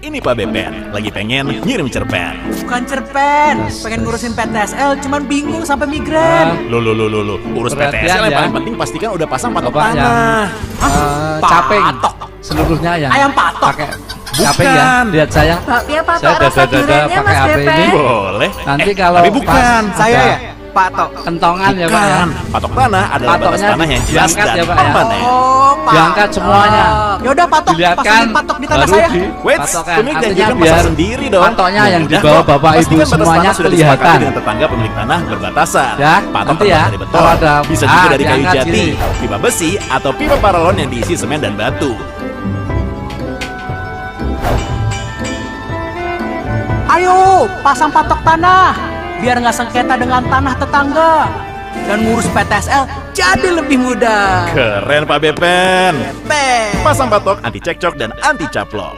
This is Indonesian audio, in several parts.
Ini Pak Bepen, lagi pengen ngirim cerpen. Bukan cerpen, pengen ngurusin PTSL, cuman bingung sampai migrain. Lo, urus PTSL yang paling penting pastikan udah pasang patok Bapak tanah. capek Patok. seluruhnya yang Ayam patok. pakai capek ya. Lihat saya. Dia patok Saya rasa duriannya pakai Mas HP Bepen. ini. Boleh. Nanti kalau tapi bukan, pas Saya ada ya, patok. kentongan ya Pak ya. Bukan. Patok tanah adalah batas Patoknya tanah yang jelas diangkat dan ya, Pak, ya. permanen. Oh, patok. Diangkat semuanya. Yaudah patok, Dilihatkan pasangin patok di tanah baru saya. Wait, dipatokkan. pemilik Artinya janjikan biar pasang sendiri dong. patoknya yang Udah dibawa kok. Bapak Ibu Pastikan batas semuanya tanah sudah kelihatan. disepakati dengan tetangga pemilik tanah berbatasan. Ya, Patok nanti terbuat ya, dari beton, kalau ada bisa juga dari kayu diangkat jati, sini. pipa besi, atau pipa paralon yang diisi semen dan batu. Ayo, pasang patok tanah. Biar nggak sengketa dengan tanah tetangga. Dan ngurus PTSL jadi lebih mudah. Keren Pak Bepen. Bepen. Pasang patok anti cekcok dan anti caplok.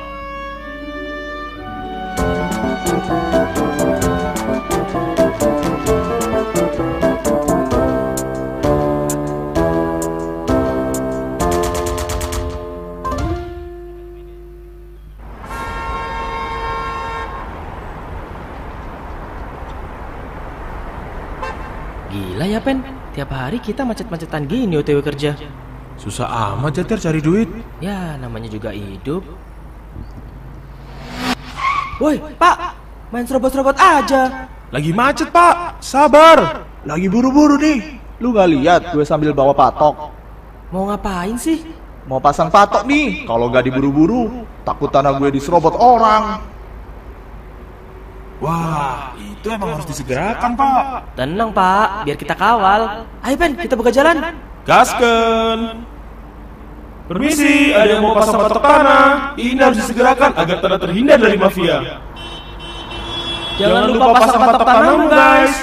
Gila ya Pen, tiap hari kita macet-macetan gini OTW kerja. Susah amat Jatir cari duit. Ya namanya juga hidup. Woi Pak, main serobot-serobot aja. Lagi macet pak, sabar. Lagi buru-buru nih. Lu gak lihat gue sambil bawa patok? Mau ngapain sih? Mau pasang patok nih. Kalau gak diburu-buru, takut tanah gue diserobot orang. Wah, itu emang harus disegerakan pak. Tenang Pak, biar kita kawal. Ayo Pen, kita buka jalan. Gasken. Permisi, ada yang mau pasang patok tanah. Ini harus disegerakan agar tanah terhindar dari mafia. Jangan lupa pasang patok tanahmu guys.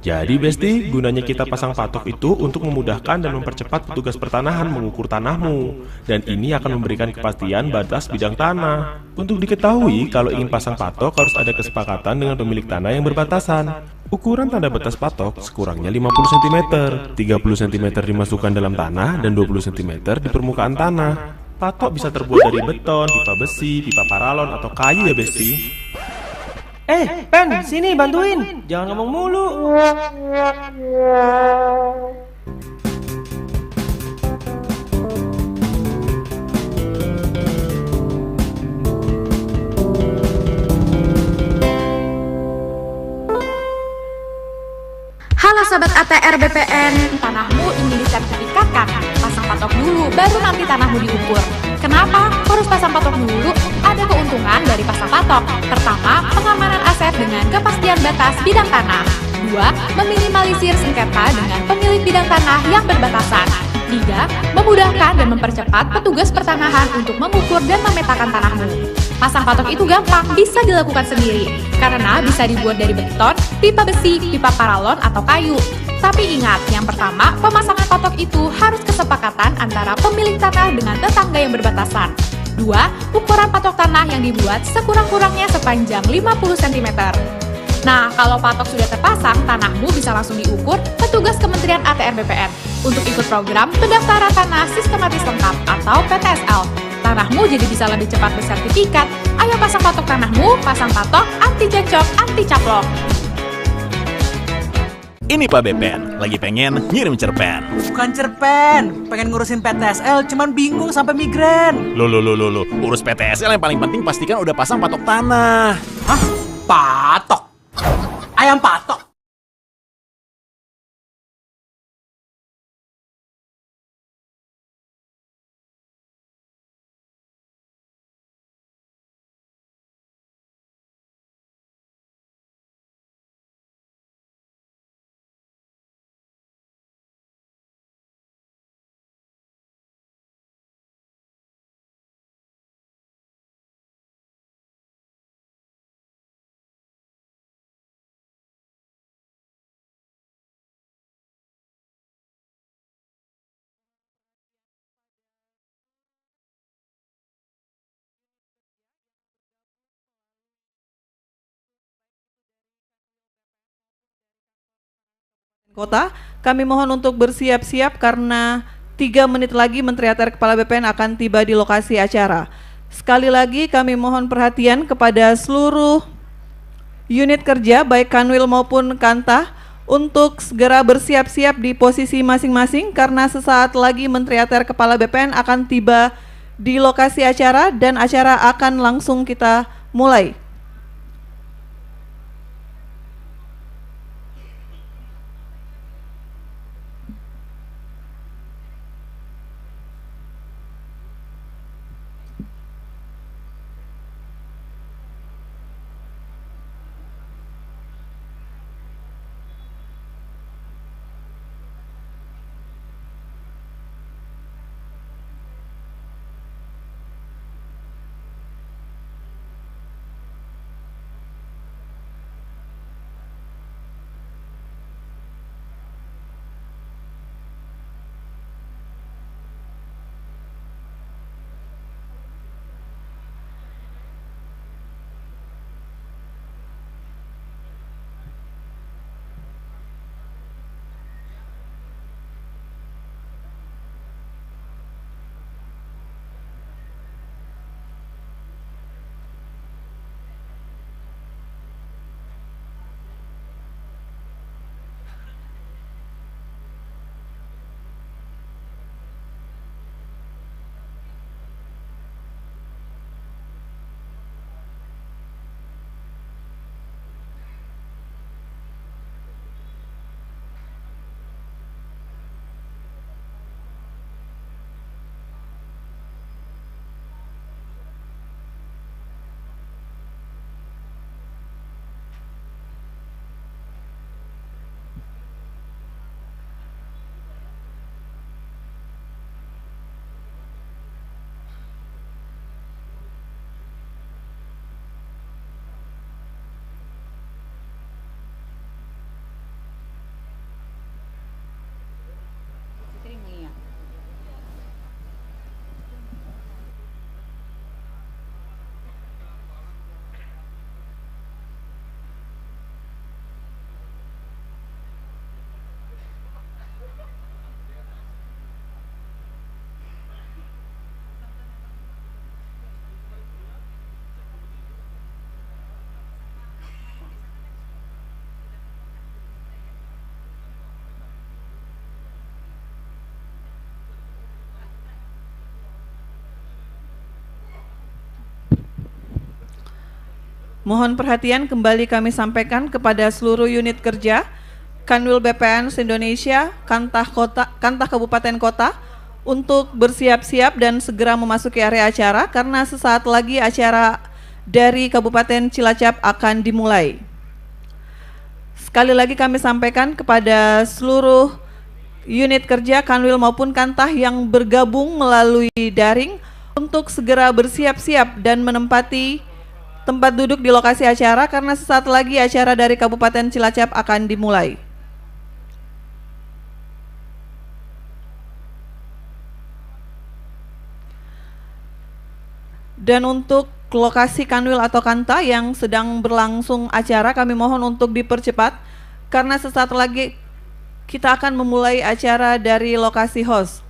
Jadi Besti, gunanya kita pasang patok itu untuk memudahkan dan mempercepat petugas pertanahan mengukur tanahmu. Dan ini akan memberikan kepastian batas bidang tanah. Untuk diketahui, kalau ingin pasang patok harus ada kesepakatan dengan pemilik tanah yang berbatasan. Ukuran tanda batas patok sekurangnya 50 cm, 30 cm dimasukkan dalam tanah dan 20 cm di permukaan tanah. Patok bisa terbuat dari beton, pipa besi, pipa paralon, atau kayu ya Besti. Pen, sini bantuin. Jangan ngomong mulu. Halo Sobat ATR BPN, tanahmu ingin disertifikatkan? Pasang patok dulu, baru nanti tanahmu diukur. Kenapa harus pasang patok dulu? Ada keuntungan dari pasang patok. Pertama, pengamanan aset dengan kepastian batas bidang tanah. Dua, meminimalisir sengketa dengan pemilik bidang tanah yang berbatasan. Tiga, memudahkan dan mempercepat petugas pertanahan untuk mengukur dan memetakan tanahmu. Pasang patok itu gampang, bisa dilakukan sendiri, karena bisa dibuat dari beton, pipa besi, pipa paralon, atau kayu. Tapi ingat, yang pertama, pemasangan patok itu harus kesepakatan antara pemilik tanah dengan tetangga yang berbatasan. Dua, ukuran patok tanah yang dibuat sekurang-kurangnya sepanjang 50 cm. Nah, kalau patok sudah terpasang, tanahmu bisa langsung diukur petugas Kementerian ATR BPN untuk ikut program pendaftaran tanah sistematis lengkap atau PTSL. Tanahmu jadi bisa lebih cepat bersertifikat. Ayo pasang patok tanahmu, pasang patok anti cekcok, anti caplok. Ini Pak Bepen, lagi pengen ngirim cerpen. Bukan cerpen, pengen ngurusin PTSL, cuman bingung sampai migrain. Lo, urus PTSL yang paling penting pastikan udah pasang patok tanah. Hah? Patok? Ayam patok? Kota, kami mohon untuk bersiap-siap karena 3 menit lagi Menteri ATR Kepala BPN akan tiba di lokasi acara. Sekali lagi kami mohon perhatian kepada seluruh unit kerja baik Kanwil maupun Kantah untuk segera bersiap-siap di posisi masing-masing karena sesaat lagi Menteri ATR Kepala BPN akan tiba di lokasi acara dan acara akan langsung kita mulai. Mohon perhatian kembali kami sampaikan kepada seluruh unit kerja Kanwil BPN se-Indonesia, Kantah Kabupaten Kota untuk bersiap-siap dan segera memasuki area acara karena sesaat lagi acara dari Kabupaten Cilacap akan dimulai. Sekali lagi kami sampaikan kepada seluruh unit kerja Kanwil maupun Kantah yang bergabung melalui daring untuk segera bersiap-siap dan menempati tempat duduk di lokasi acara karena sesaat lagi acara dari Kabupaten Cilacap akan dimulai. Dan untuk lokasi Kanwil atau Kantah yang sedang berlangsung acara kami mohon untuk dipercepat karena sesaat lagi kita akan memulai acara dari lokasi host.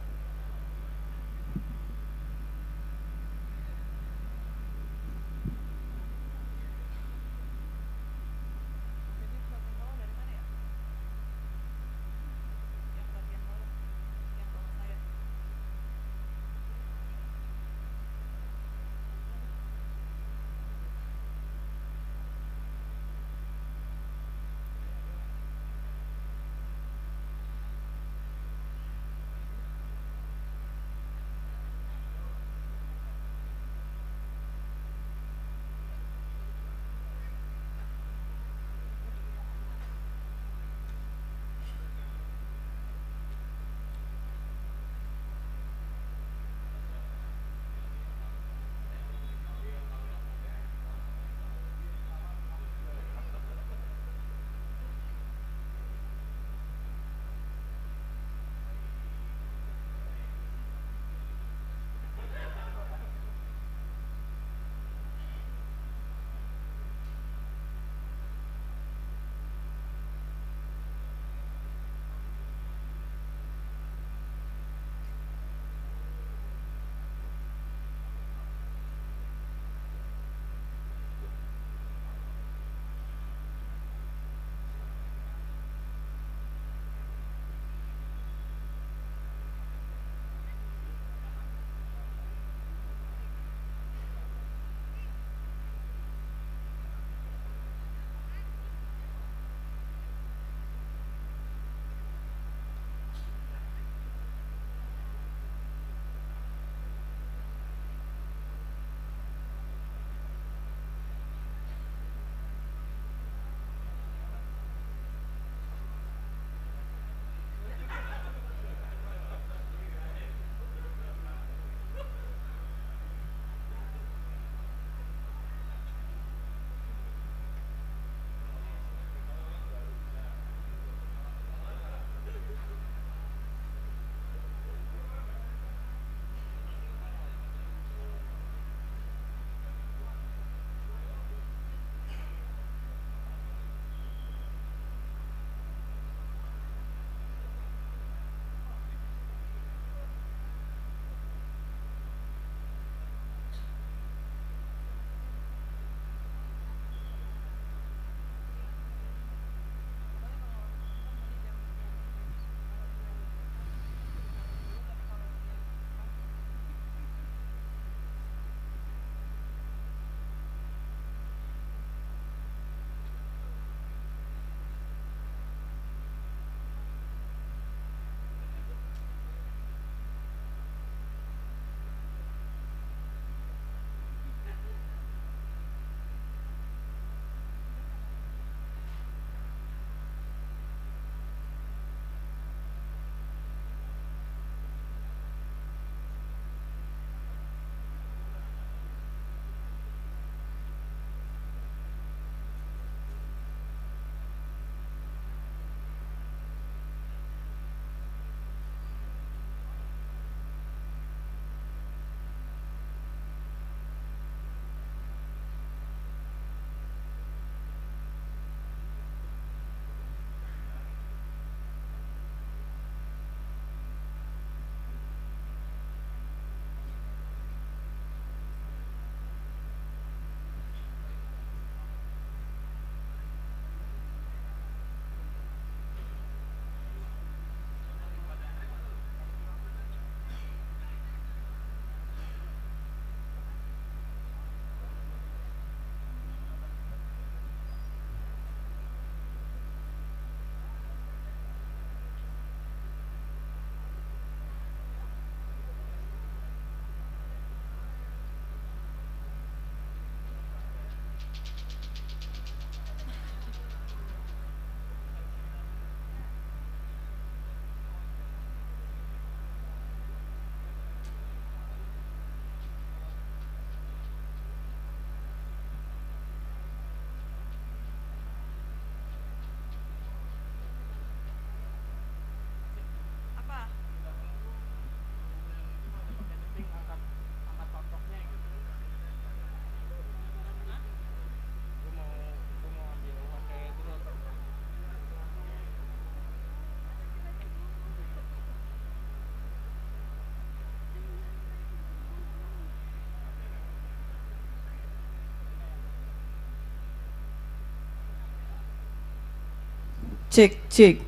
Cek, cek,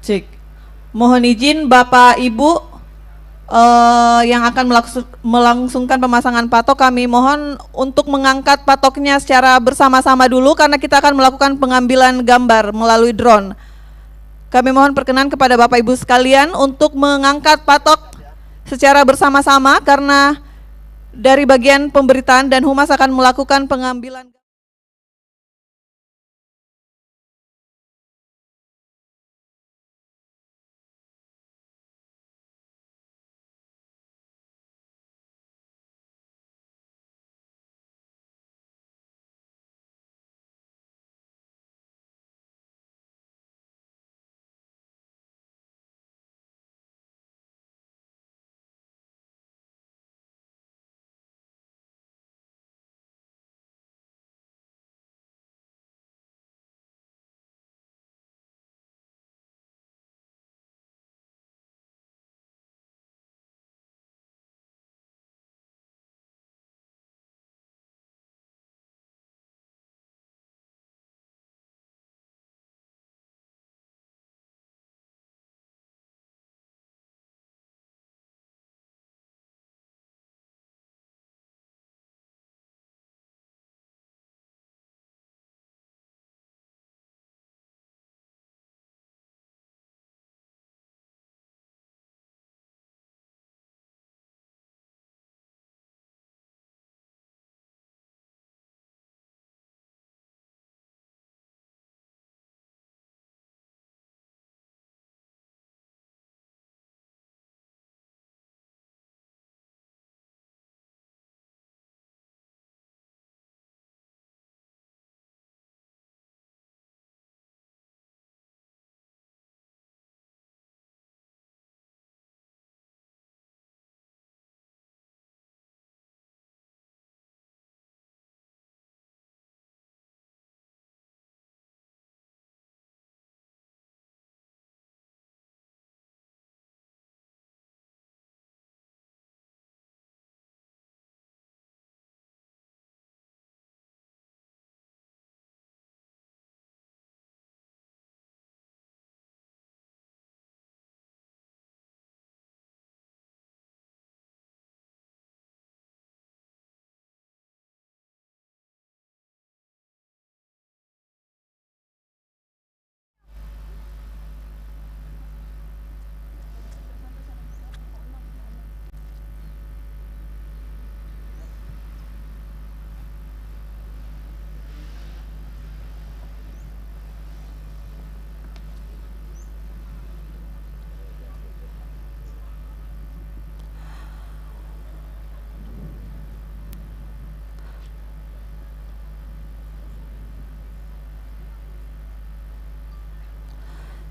cek. Mohon izin Bapak Ibu yang akan melangsungkan pemasangan patok, kami mohon untuk mengangkat patoknya secara bersama-sama dulu karena kita akan melakukan pengambilan gambar melalui drone. Kami mohon perkenan kepada Bapak Ibu sekalian untuk mengangkat patok secara bersama-sama karena dari bagian pemberitaan dan Humas akan melakukan pengambilan.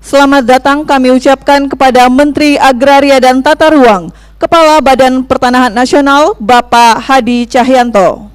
Selamat datang kami ucapkan kepada Menteri Agraria dan Tata Ruang, Kepala Badan Pertanahan Nasional, Bapak Hadi Cahyanto.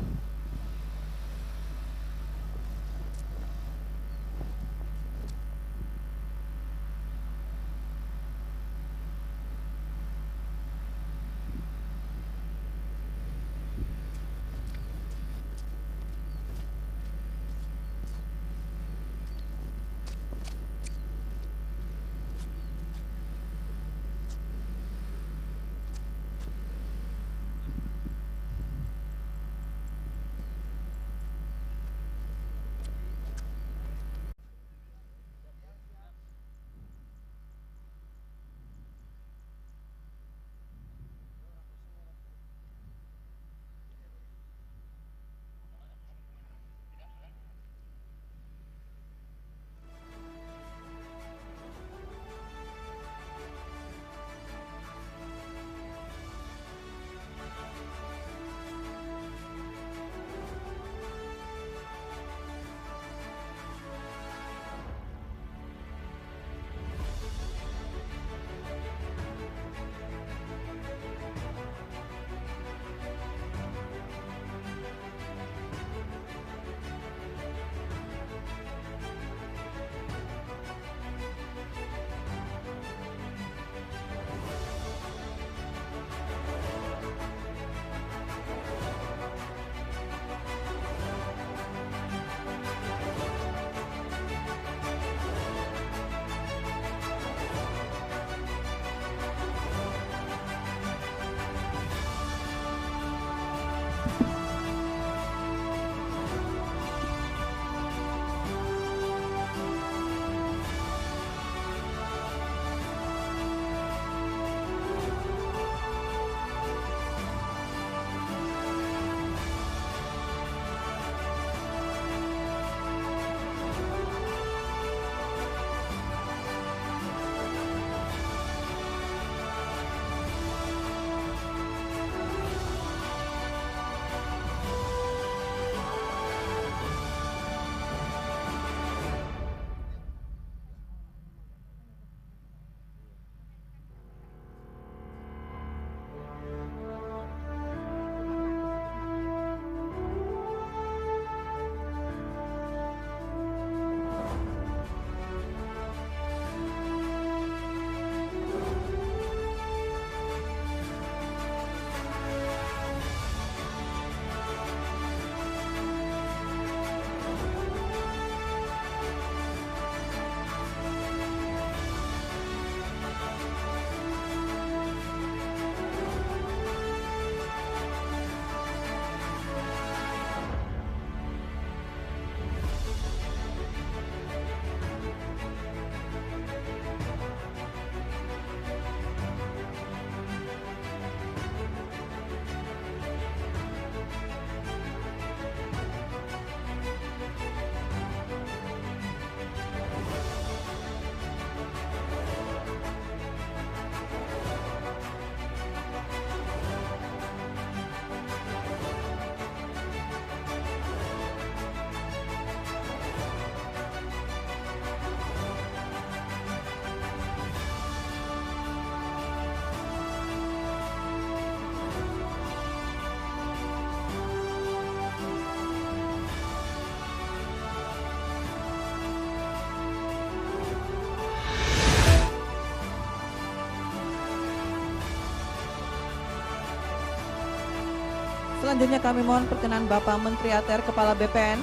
Selanjutnya kami mohon perkenan Bapak Menteri ATR Kepala BPN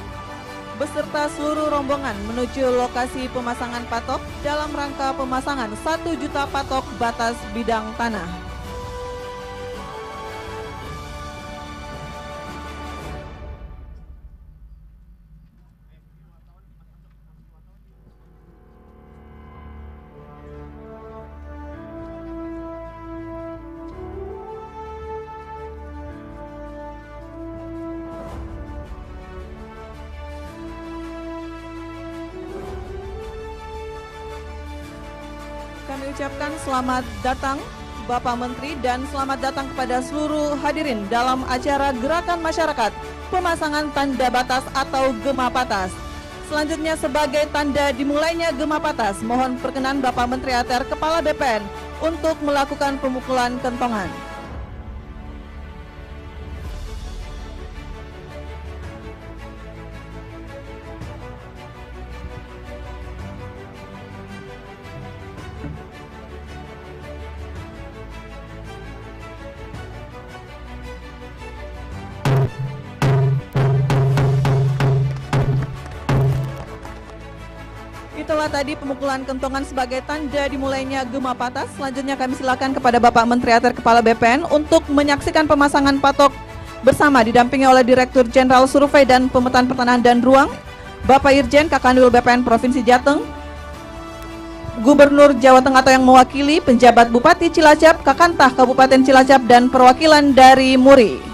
beserta seluruh rombongan menuju lokasi pemasangan patok dalam rangka pemasangan 1 juta patok batas bidang tanah. Kami ucapkan selamat datang Bapak Menteri dan selamat datang kepada seluruh hadirin dalam acara Gerakan Masyarakat Pemasangan Tanda Batas atau Gema Batas. Selanjutnya sebagai tanda dimulainya Gema Batas, mohon perkenan Bapak Menteri ATR Kepala BPN untuk melakukan pemukulan kentongan. Itulah tadi pemukulan kentongan sebagai tanda dimulainya Gema Batas. Selanjutnya kami silakan kepada Bapak Menteri ATR Kepala BPN untuk menyaksikan pemasangan patok bersama didampingi oleh Direktur Jenderal Survei dan Pemetaan Pertanahan dan Ruang, Bapak Irjen Kakanwil BPN Provinsi Jateng, Gubernur Jawa Tengah atau yang mewakili, penjabat Bupati Cilacap, Kakantah Kabupaten Cilacap, dan perwakilan dari MURI.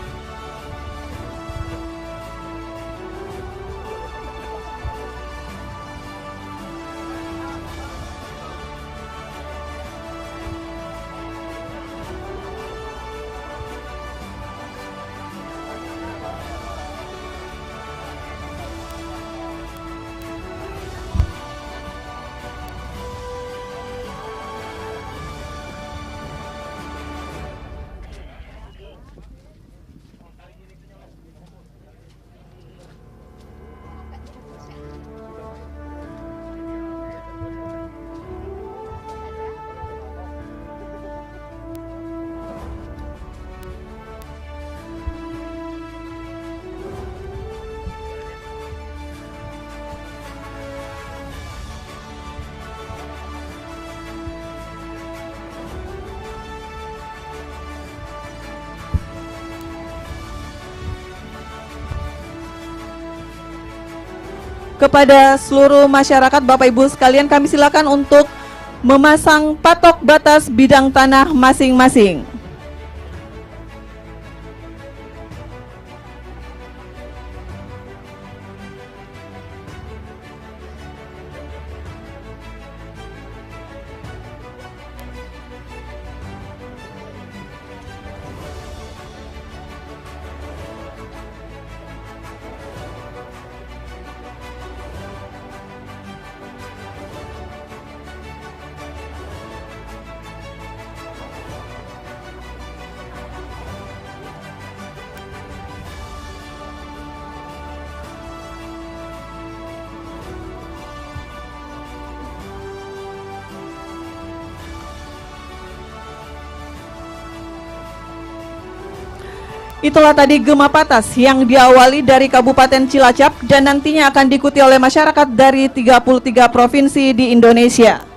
Kepada seluruh masyarakat Bapak Ibu sekalian, kami silakan untuk memasang patok batas bidang tanah masing-masing. Itulah tadi Gema Batas yang diawali dari Kabupaten Cilacap dan nantinya akan diikuti oleh masyarakat dari 33 provinsi di Indonesia.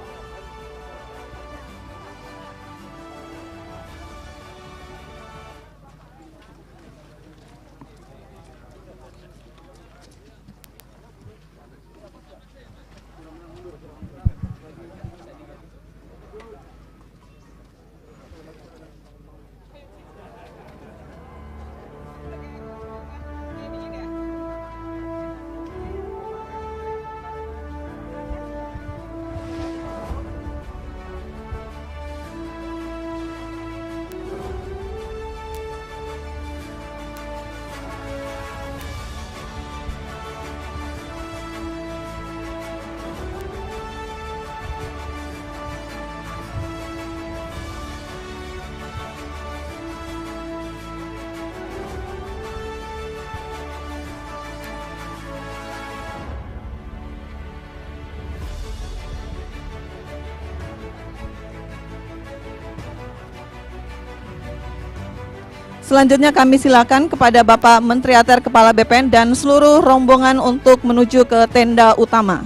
Selanjutnya kami silakan kepada Bapak Menteri ATR Kepala BPN dan seluruh rombongan untuk menuju ke tenda utama.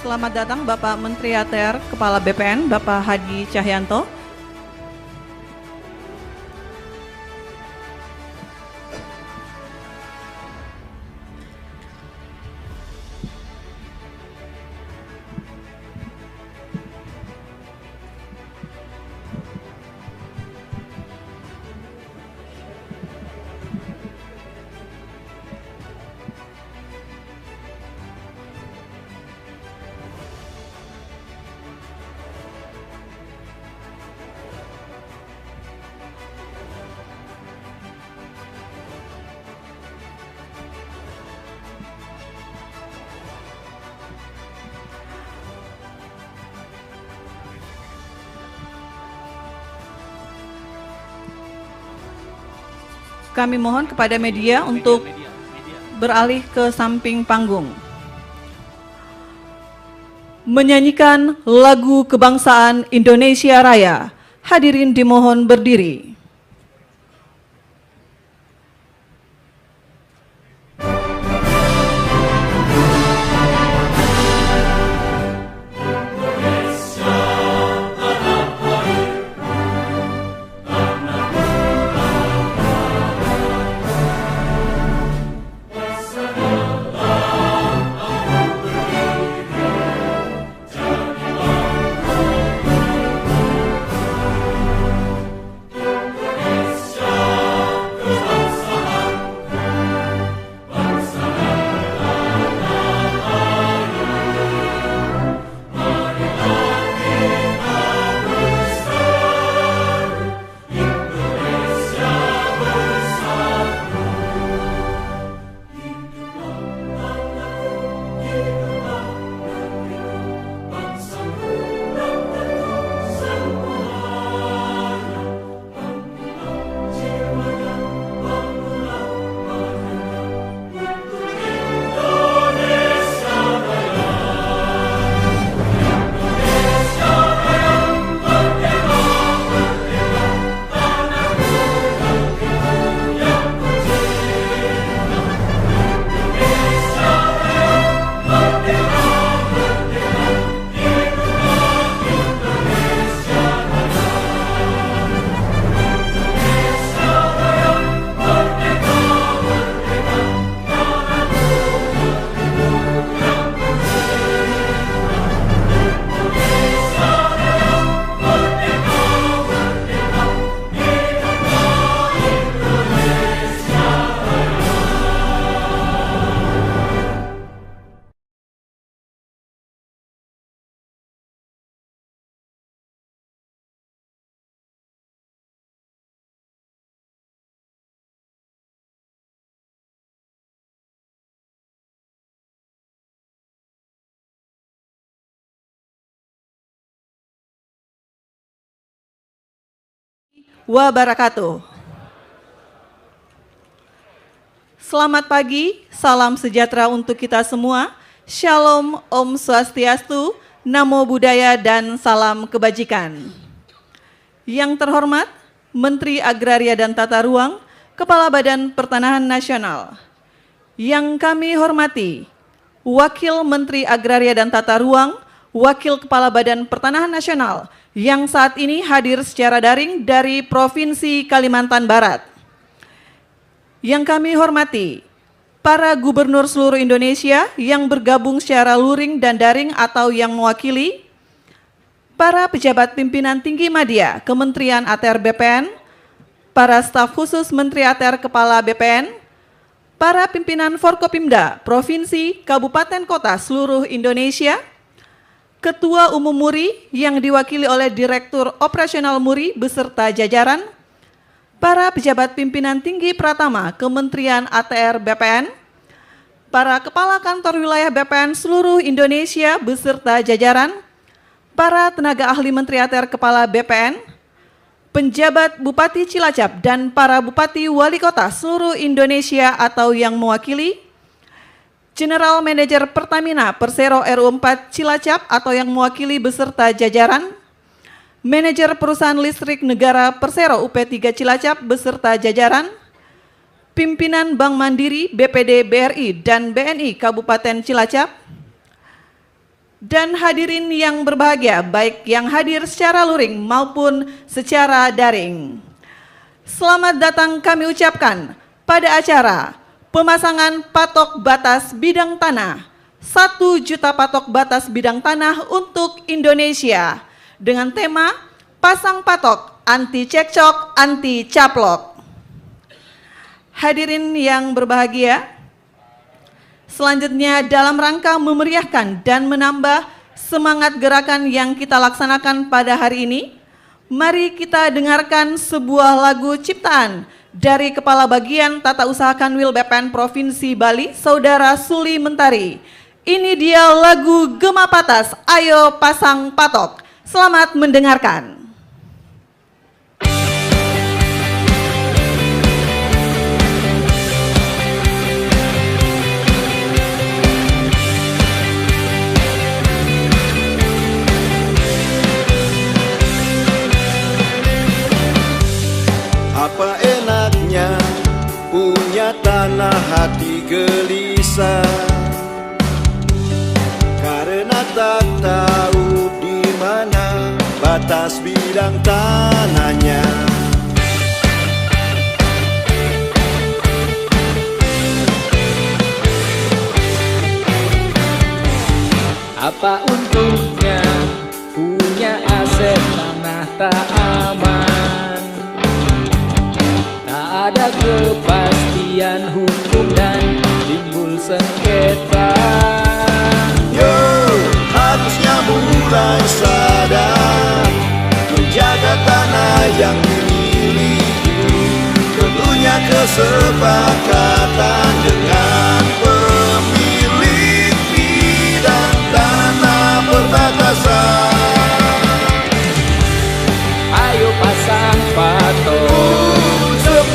Selamat datang Bapak Menteri ATR Kepala BPN, Bapak Hadi Cahyanto. Kami mohon kepada media untuk beralih ke samping panggung. Menyanyikan lagu kebangsaan Indonesia Raya. Hadirin dimohon berdiri. Wabarakatuh. Selamat pagi, salam sejahtera untuk kita semua. Shalom, Om Swastiastu, Namo Buddhaya, dan salam kebajikan. Yang terhormat, Menteri Agraria dan Tata Ruang, Kepala Badan Pertanahan Nasional. Yang kami hormati, Wakil Menteri Agraria dan Tata Ruang, Wakil Kepala Badan Pertanahan Nasional, yang saat ini hadir secara daring dari Provinsi Kalimantan Barat. Yang kami hormati, para gubernur seluruh Indonesia yang bergabung secara luring dan daring atau yang mewakili, para pejabat pimpinan tinggi media Kementerian ATR BPN, para staf khusus Menteri ATR Kepala BPN, para pimpinan Forkopimda, Provinsi, Kabupaten, Kota seluruh Indonesia, Ketua Umum MURI yang diwakili oleh Direktur Operasional MURI beserta jajaran, para pejabat pimpinan tinggi Pratama Kementerian ATR BPN, para kepala kantor wilayah BPN seluruh Indonesia beserta jajaran, para tenaga ahli Menteri ATR Kepala BPN, penjabat Bupati Cilacap dan para Bupati Wali Kota seluruh Indonesia atau yang mewakili, General Manager Pertamina Persero RU4 Cilacap atau yang mewakili beserta jajaran, Manajer Perusahaan Listrik Negara Persero UP3 Cilacap beserta jajaran, pimpinan Bank Mandiri, BPD, BRI, dan BNI Kabupaten Cilacap, dan hadirin yang berbahagia, baik yang hadir secara luring maupun secara daring. Selamat datang kami ucapkan pada acara pemasangan patok batas bidang tanah, 1 juta patok batas bidang tanah untuk Indonesia, dengan tema Pasang Patok, Anti Cekcok, Anti Caplok. Hadirin yang berbahagia, selanjutnya dalam rangka memeriahkan dan menambah semangat gerakan yang kita laksanakan pada hari ini, mari kita dengarkan sebuah lagu ciptaan dari Kepala Bagian Tata Usaha Kanwil BPN Provinsi Bali, Saudara Suli Mentari. Ini dia lagu Gema Patas, Ayo Pasang Patok. Selamat mendengarkan. Apa enaknya punya tanah hati gelisah, karena tak tahu di mana batas bidang tanahnya. Apa untungnya punya aset tanah tak aman, tak ada kepastian hukum dan timbul sengketa. Yo, harusnya mulai sadar, menjaga tanah yang dimiliki, tentunya kesepakatan dengan pemilik bidang tanah perbatasan. Ayo pasang patok,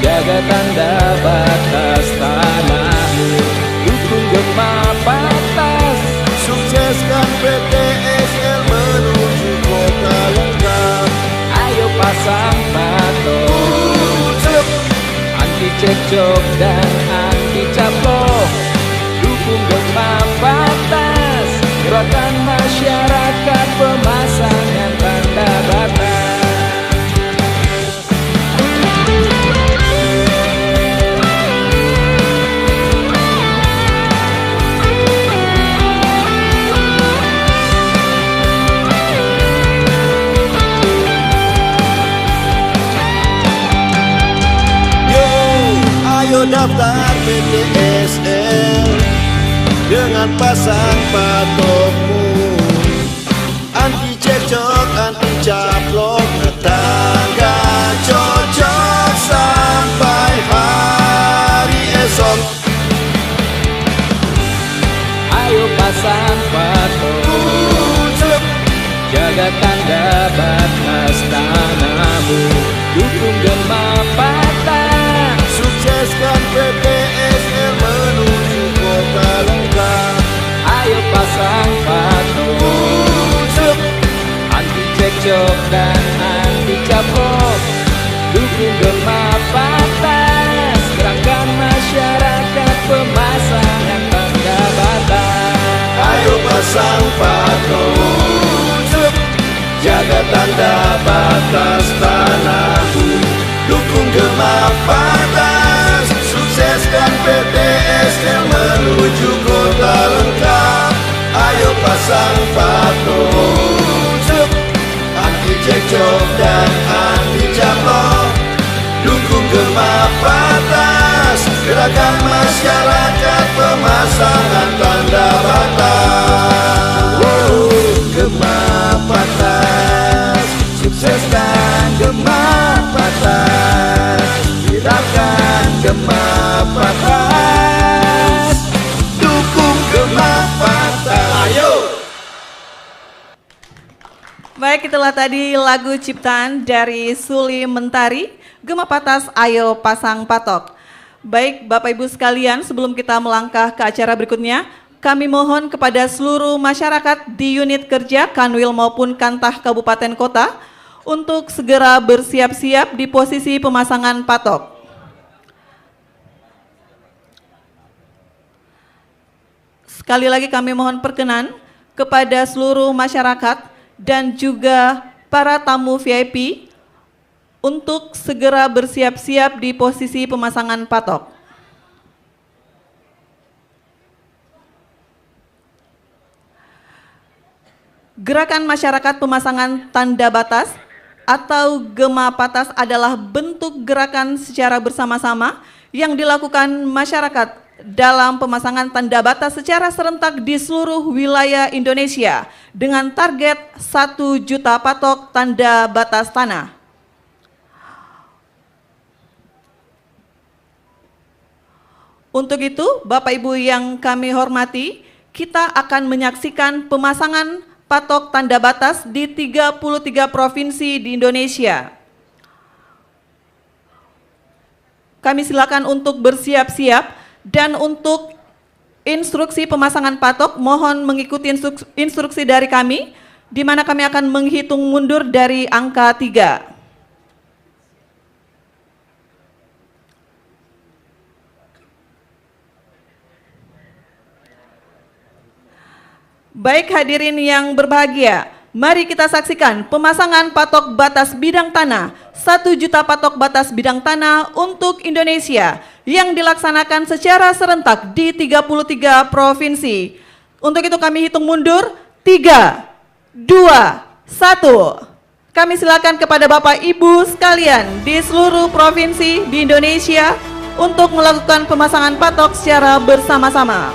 jaga tanda batas tanahmu, dukung Gema Patas, sukseskan PTSL menuju kota lengkap. ayo pasang patok, anti cekcok dan anti caplok, dukung Gema Patas, gerakan masyarakat pemasangan tanda batas. Ayo daftar PTSL dengan pasang patokmu, anti cekcok, anti caplok, tetangga cocok sampai hari esok. Ayo pasang patok, jaga tanda batas tanahmu, dukung Gema Patas, sukseskan PT pasang patok, jaga tanda batas tanahmu, dukung Gema Patas, sukseskan PTSL menuju kota lengkap. Ayo pasang patok, anti cekcok dan anti caplok, dukung Gema Patas, gerakan masyarakat pemasangan tanda batas. Gema Patas, sukseskan Gema Patas, gerakan Gema Patas, dukung Gema Patas. Ayo! Baik, itulah tadi lagu ciptaan dari Suli Mentari, Gema Patas Ayo Pasang Patok. Baik, Bapak Ibu sekalian, sebelum kita melangkah ke acara berikutnya, kami mohon kepada seluruh masyarakat di unit kerja Kanwil maupun Kantah Kabupaten Kota untuk segera bersiap-siap di posisi pemasangan patok. Sekali lagi kami mohon perkenan kepada seluruh masyarakat dan juga para tamu VIP untuk segera bersiap-siap di posisi pemasangan patok. Gerakan masyarakat pemasangan tanda batas atau Gema Patas adalah bentuk gerakan secara bersama-sama yang dilakukan masyarakat dalam pemasangan tanda batas secara serentak di seluruh wilayah Indonesia dengan target 1 juta patok tanda batas tanah. Untuk itu, Bapak Ibu yang kami hormati, kita akan menyaksikan pemasangan patok tanda batas di 33 provinsi di Indonesia. Kami silakan untuk bersiap-siap. Dan untuk instruksi pemasangan patok, mohon mengikuti instruksi dari kami, di mana kami akan menghitung mundur dari angka 3. Baik hadirin yang berbahagia, mari kita saksikan pemasangan patok batas bidang tanah, 1 juta patok batas bidang tanah untuk Indonesia yang dilaksanakan secara serentak di 33 provinsi. Untuk itu kami hitung mundur, 3, 2, 1. Kami silakan kepada Bapak Ibu sekalian di seluruh provinsi di Indonesia untuk melakukan pemasangan patok secara bersama-sama.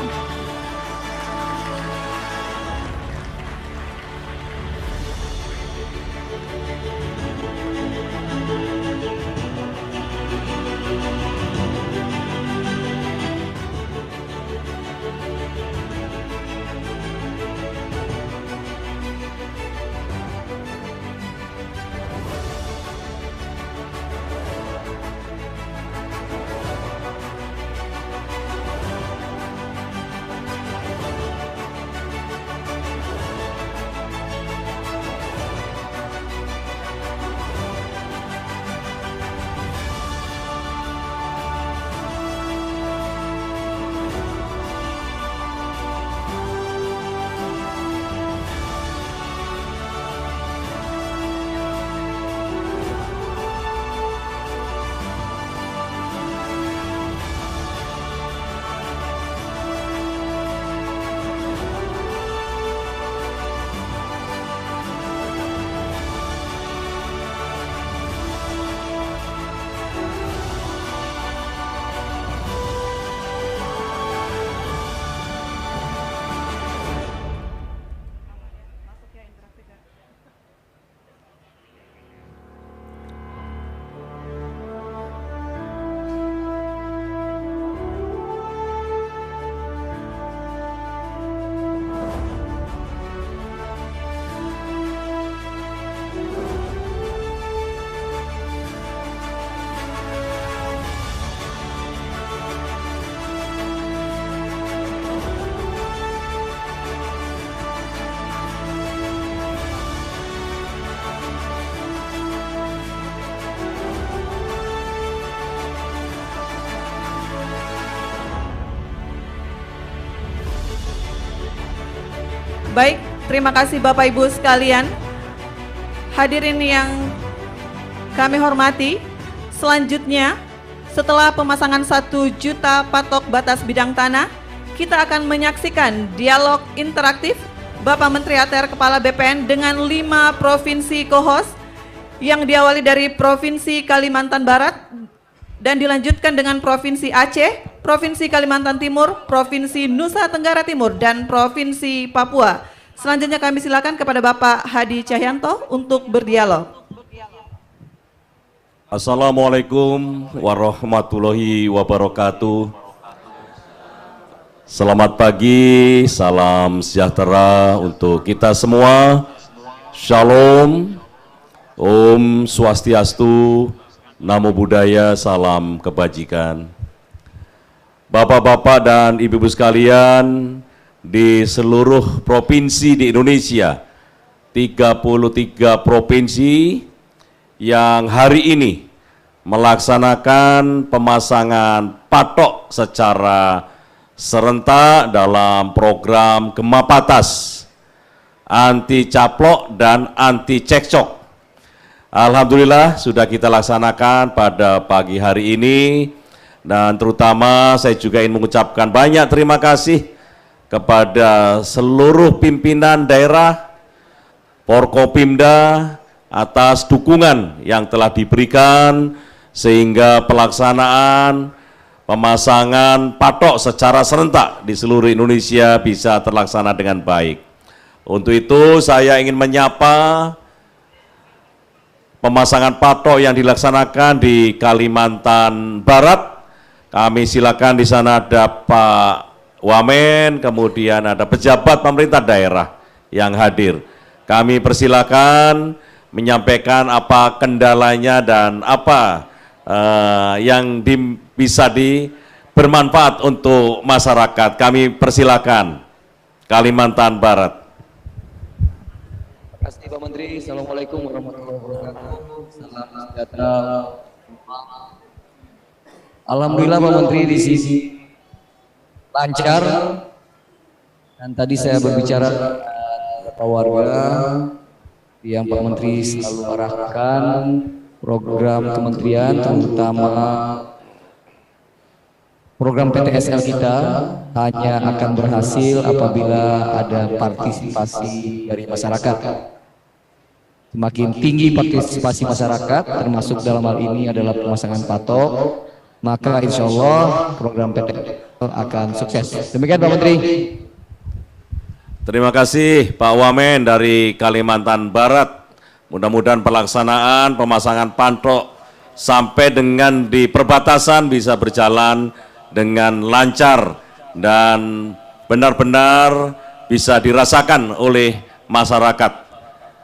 Baik, terima kasih Bapak Ibu sekalian. Hadirin yang kami hormati, selanjutnya setelah pemasangan 1 juta patok batas bidang tanah, kita akan menyaksikan dialog interaktif Bapak Menteri ATR Kepala BPN dengan 5 provinsi co-host yang diawali dari Provinsi Kalimantan Barat dan dilanjutkan dengan Provinsi Aceh, Provinsi Kalimantan Timur, Provinsi Nusa Tenggara Timur, dan Provinsi Papua. Selanjutnya kami silakan kepada Bapak Hadi Cahyanto untuk berdialog. Assalamualaikum warahmatullahi wabarakatuh. Selamat pagi, salam sejahtera untuk kita semua. Shalom, Om Swastiastu, Namo Buddhaya, salam kebajikan. Bapak-bapak dan ibu-ibu sekalian di seluruh provinsi di Indonesia, 33 provinsi yang hari ini melaksanakan pemasangan patok secara serentak dalam program Gema Patas, anti caplok dan anti cekcok. Alhamdulillah sudah kita laksanakan pada pagi hari ini, dan terutama saya juga ingin mengucapkan banyak terima kasih kepada seluruh pimpinan daerah, Forkopimda, atas dukungan yang telah diberikan sehingga pelaksanaan pemasangan patok secara serentak di seluruh Indonesia bisa terlaksana dengan baik. Untuk itu saya ingin menyapa pemasangan patok yang dilaksanakan di Kalimantan Barat. Kami silakan, di sana ada Pak Wamen, kemudian ada pejabat pemerintah daerah yang hadir. Kami persilakan menyampaikan apa kendalanya dan apa yang bisa bermanfaat untuk masyarakat. Kami persilakan Kalimantan Barat. Terima kasih Pak Menteri. Assalamualaikum warahmatullahi wabarakatuh. Salam sejahtera. Alhamdulillah Pak Menteri di sini lancar. Dan tadi saya berbicara dengan beberapa warga yang Pak Menteri selalu arahkan program kementerian, terutama program PTSL kita hanya akan berhasil apabila ada partisipasi dari masyarakat. Semakin tinggi partisipasi masyarakat, termasuk dalam hal ini adalah pemasangan patok, maka insya Allah program PTSL akan sukses. Demikian Pak Menteri. Terima kasih Pak Wamen dari Kalimantan Barat. Mudah-mudahan pelaksanaan pemasangan patok sampai dengan di perbatasan bisa berjalan dengan lancar dan benar-benar bisa dirasakan oleh masyarakat.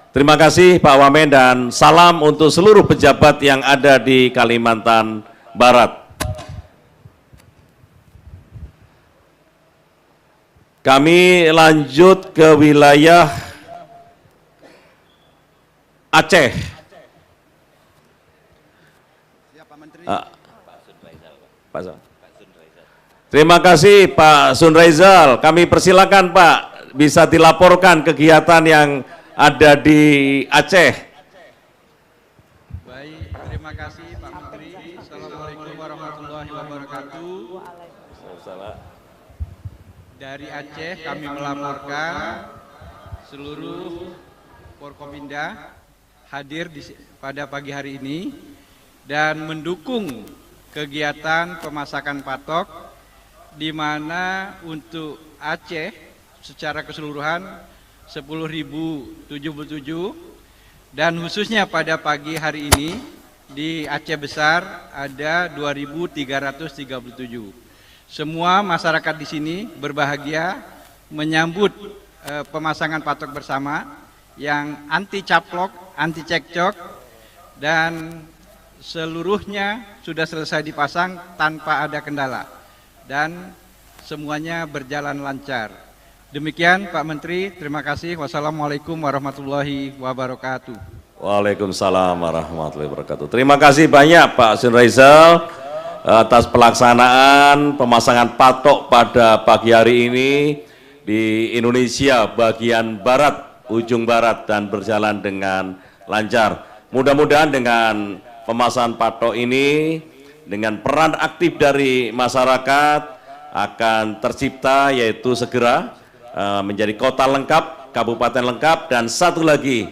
Terima kasih Pak Wamen dan salam untuk seluruh pejabat yang ada di Kalimantan Barat. Kami lanjut ke wilayah Aceh. Terima kasih Pak Sunraizal. Kami persilakan Pak, bisa dilaporkan kegiatan yang ada di Aceh. Baik, terima kasih Pak Menteri. Assalamualaikum warahmatullahi wabarakatuh. Dari Aceh kami melaporkan seluruh Forkopimda hadir pada pagi hari ini dan mendukung kegiatan pemasakan patok, di mana untuk Aceh secara keseluruhan 10.077 dan khususnya pada pagi hari ini di Aceh Besar ada 2.337. Semua masyarakat di sini berbahagia menyambut pemasangan patok bersama yang anti caplok, anti cekcok, dan seluruhnya sudah selesai dipasang tanpa ada kendala dan semuanya berjalan lancar. Demikian Pak Menteri, terima kasih. Wassalamualaikum warahmatullahi wabarakatuh. Waalaikumsalam warahmatullahi wabarakatuh. Terima kasih banyak Pak Sunraizal atas pelaksanaan pemasangan patok pada pagi hari ini di Indonesia bagian barat, ujung barat, dan berjalan dengan lancar. Mudah-mudahan dengan pemasangan patok ini, dengan peran aktif dari masyarakat, akan tercipta yaitu segera menjadi kota lengkap, kabupaten lengkap, dan satu lagi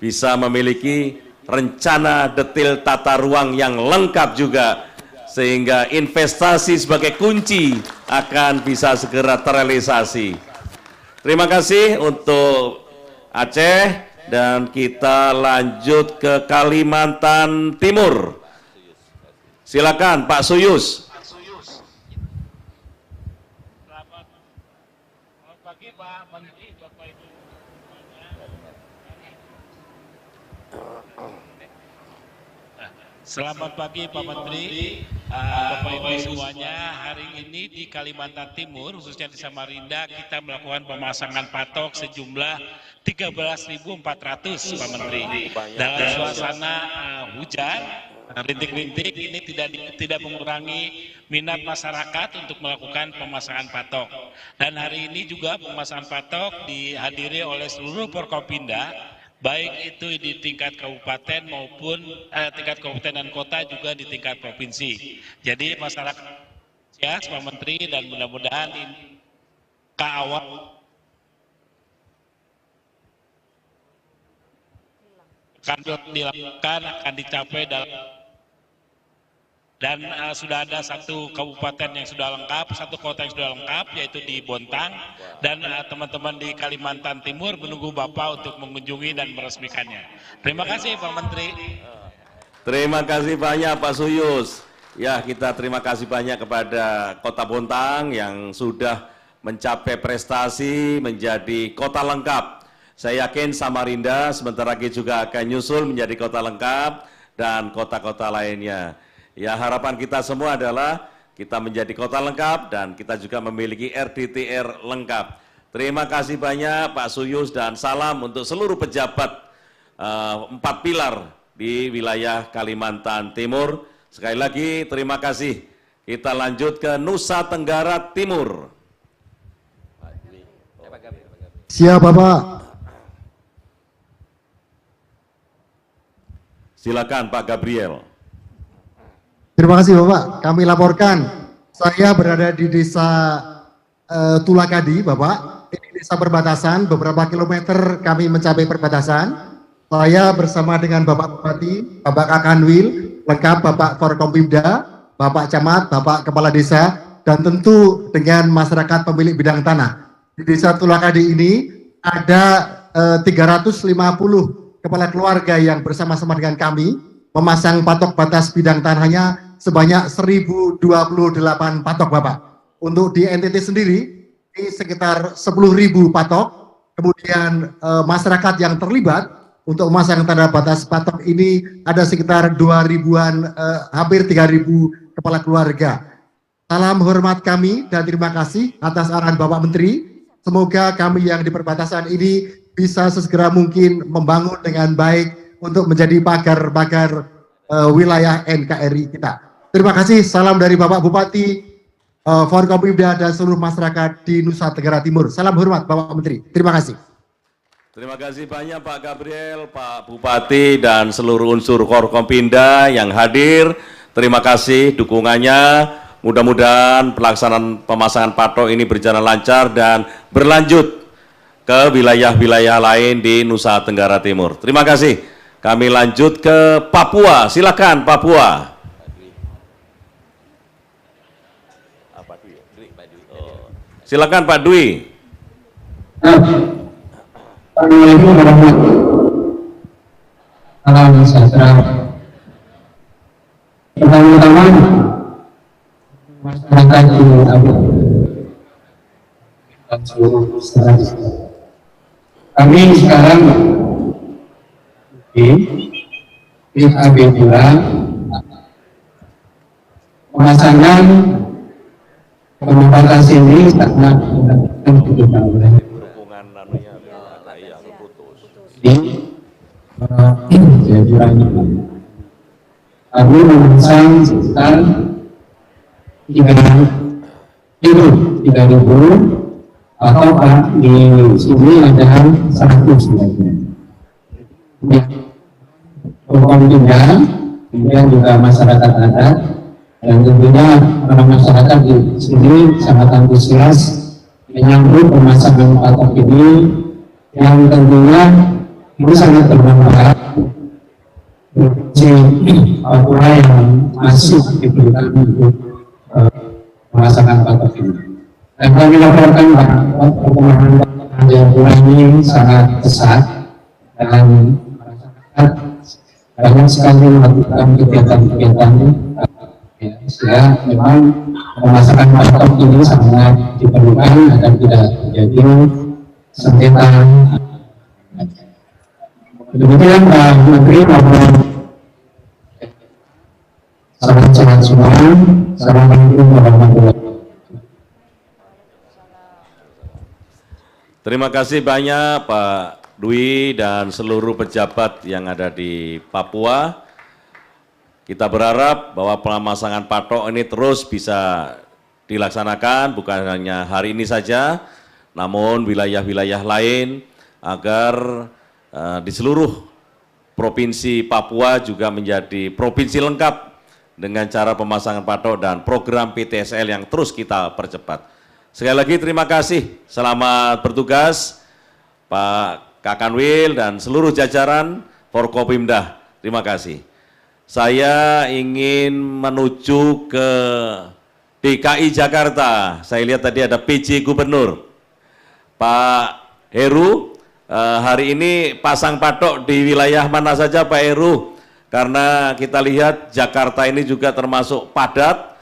bisa memiliki rencana detail tata ruang yang lengkap juga, sehingga investasi sebagai kunci akan bisa segera terrealisasi. Terima kasih untuk Aceh, dan kita lanjut ke Kalimantan Timur. Silakan Pak Suyus. Selamat pagi Pak Menteri, Bapak Ibu. Selamat pagi Pak Menteri, Bapak Ibu semuanya. Hari ini di Kalimantan Timur, khususnya di Samarinda, kita melakukan pemasangan patok sejumlah 13.400 Pak Menteri. Dalam suasana hujan, rintik-rintik ini tidak mengurangi minat masyarakat untuk melakukan pemasangan patok. Dan hari ini juga pemasangan patok dihadiri oleh seluruh Forkopimda, baik itu di tingkat kabupaten maupun tingkat kabupaten dan kota, juga di tingkat provinsi. Jadi masyarakat ya Pak Menteri, dan mudah-mudahan ini ke awal akan dilakukan, akan dicapai dalam, dan sudah ada satu kabupaten yang sudah lengkap, satu kota yang sudah lengkap, yaitu di Bontang, dan teman-teman di Kalimantan Timur menunggu Bapak untuk mengunjungi dan meresmikannya. Terima kasih Pak Menteri. Terima kasih banyak Pak Suyus. Ya, kita terima kasih banyak kepada Kota Bontang yang sudah mencapai prestasi menjadi kota lengkap. Saya yakin Samarinda sebentar lagi juga akan nyusul menjadi kota lengkap, dan kota-kota lainnya. Ya, harapan kita semua adalah kita menjadi kota lengkap dan kita juga memiliki RDTR lengkap. Terima kasih banyak Pak Suyus, dan salam untuk seluruh pejabat 4 pilar di wilayah Kalimantan Timur. Sekali lagi terima kasih. Kita lanjut ke Nusa Tenggara Timur. Siap Bapak. Silakan Pak Gabriel. Terima kasih Bapak. Kami laporkan, saya berada di desa Tulakadi Bapak. Ini desa perbatasan, beberapa kilometer kami mencapai perbatasan. Saya bersama dengan Bapak Bupati, Bapak Kakanwil, lengkap Bapak Forkompimda, Bapak Camat, Bapak Kepala Desa, dan tentu dengan masyarakat pemilik bidang tanah. Di desa Tulakadi ini ada 350 kepala keluarga yang bersama-sama dengan kami memasang patok batas bidang tanahnya sebanyak 1028 patok Bapak. Untuk di NTT sendiri ini sekitar 10.000 patok. Kemudian masyarakat yang terlibat untuk memasang tanda batas patok ini ada sekitar 2.000-an, hampir 3.000 kepala keluarga. Salam hormat kami dan terima kasih atas arahan Bapak Menteri. Semoga kami yang di perbatasan ini bisa sesegera mungkin membangun dengan baik untuk menjadi pagar-pagar wilayah NKRI kita. Terima kasih, salam dari Bapak Bupati, Forkopimda, dan seluruh masyarakat di Nusa Tenggara Timur. Salam hormat Bapak Menteri, terima kasih. Terima kasih banyak Pak Gabriel, Pak Bupati, dan seluruh unsur Forkopimda yang hadir. Terima kasih dukungannya. Mudah-mudahan pelaksanaan pemasangan patok ini berjalan lancar dan berlanjut ke wilayah-wilayah lain di Nusa Tenggara Timur. Terima kasih. Kami lanjut ke Papua. Silakan Papua. Silakan Pak Dwi. Assalamualaikum warahmatullahi wabarakatuh. Salam sejahtera. Pertama-tama masyarakat di Abu dan seluruh masyarakat. Kami sekarang di AB Bulan pemasangan pembatas ini sangat dibutuhkan oleh kami memasang sekitar 3.000 atau Pak di sini ada 100 sebenarnya. Ya, hukum tinggal, kemudian juga masyarakat adat, dan tentunya masyarakat di sini sangat antusias menyambut pemasangan patok ini yang tentunya ini sangat bermanfaat bagi Papua yang masih diberikan untuk pemasangan patok ini. Dan kami laporkan bahwa perkembangan Papua ini sangat pesat dan masyarakat banyak sekali melakukan kegiatan-kegiatan sehingga memang pemasangan patok ini sangat diperlukan agar tidak terjadi sengketa. Demikian Pak Menteri maupun sahabat-sahabat semua, Assalamualaikum warahmatullahi wabarakatuh. Terima kasih banyak Pak Dwi dan seluruh pejabat yang ada di Papua. Kita berharap bahwa pemasangan patok ini terus bisa dilaksanakan, bukan hanya hari ini saja, namun wilayah-wilayah lain, agar di seluruh provinsi Papua juga menjadi provinsi lengkap dengan cara pemasangan patok dan program PTSL yang terus kita percepat. Sekali lagi terima kasih, selamat bertugas Pak Kakanwil dan seluruh jajaran Forkopimda. Terima kasih. Saya ingin menuju ke DKI Jakarta. Saya lihat tadi ada PJ Gubernur. Pak Heru, hari ini pasang patok di wilayah mana saja Pak Heru? Karena kita lihat Jakarta ini juga termasuk padat.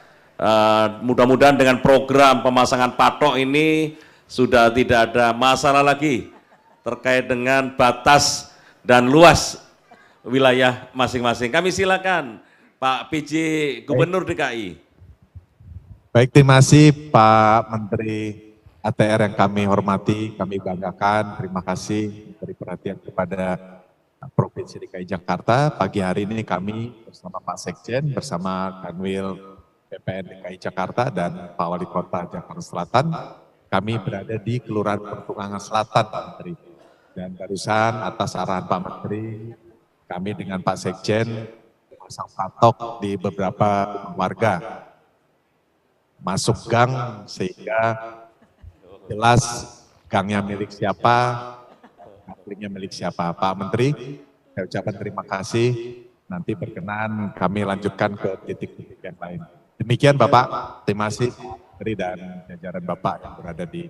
Mudah-mudahan dengan program pemasangan patok ini sudah tidak ada masalah lagi terkait dengan batas dan luas wilayah masing-masing. Kami silakan Pak PJ Gubernur DKI. Baik, terima kasih Pak Menteri ATR yang kami hormati, kami banggakan. Terima kasih dari perhatian kepada Provinsi DKI Jakarta. Pagi hari ini kami bersama Pak Sekjen, bersama Kanwil BPN DKI Jakarta dan Pak Wali Kota Jakarta Selatan. Kami berada di Kelurahan Pertungangan Selatan, Pak Menteri. Dan barusan atas arahan Pak Menteri, kami dengan Pak Sekjen pasang patok di beberapa warga. Masuk gang sehingga jelas gangnya milik siapa, kaplingnya milik siapa. Pak Menteri, saya ucapkan terima kasih. Nanti berkenan kami lanjutkan ke titik-titik yang lain. Demikian Bapak, terima kasih Menteri dan jajaran Bapak yang berada di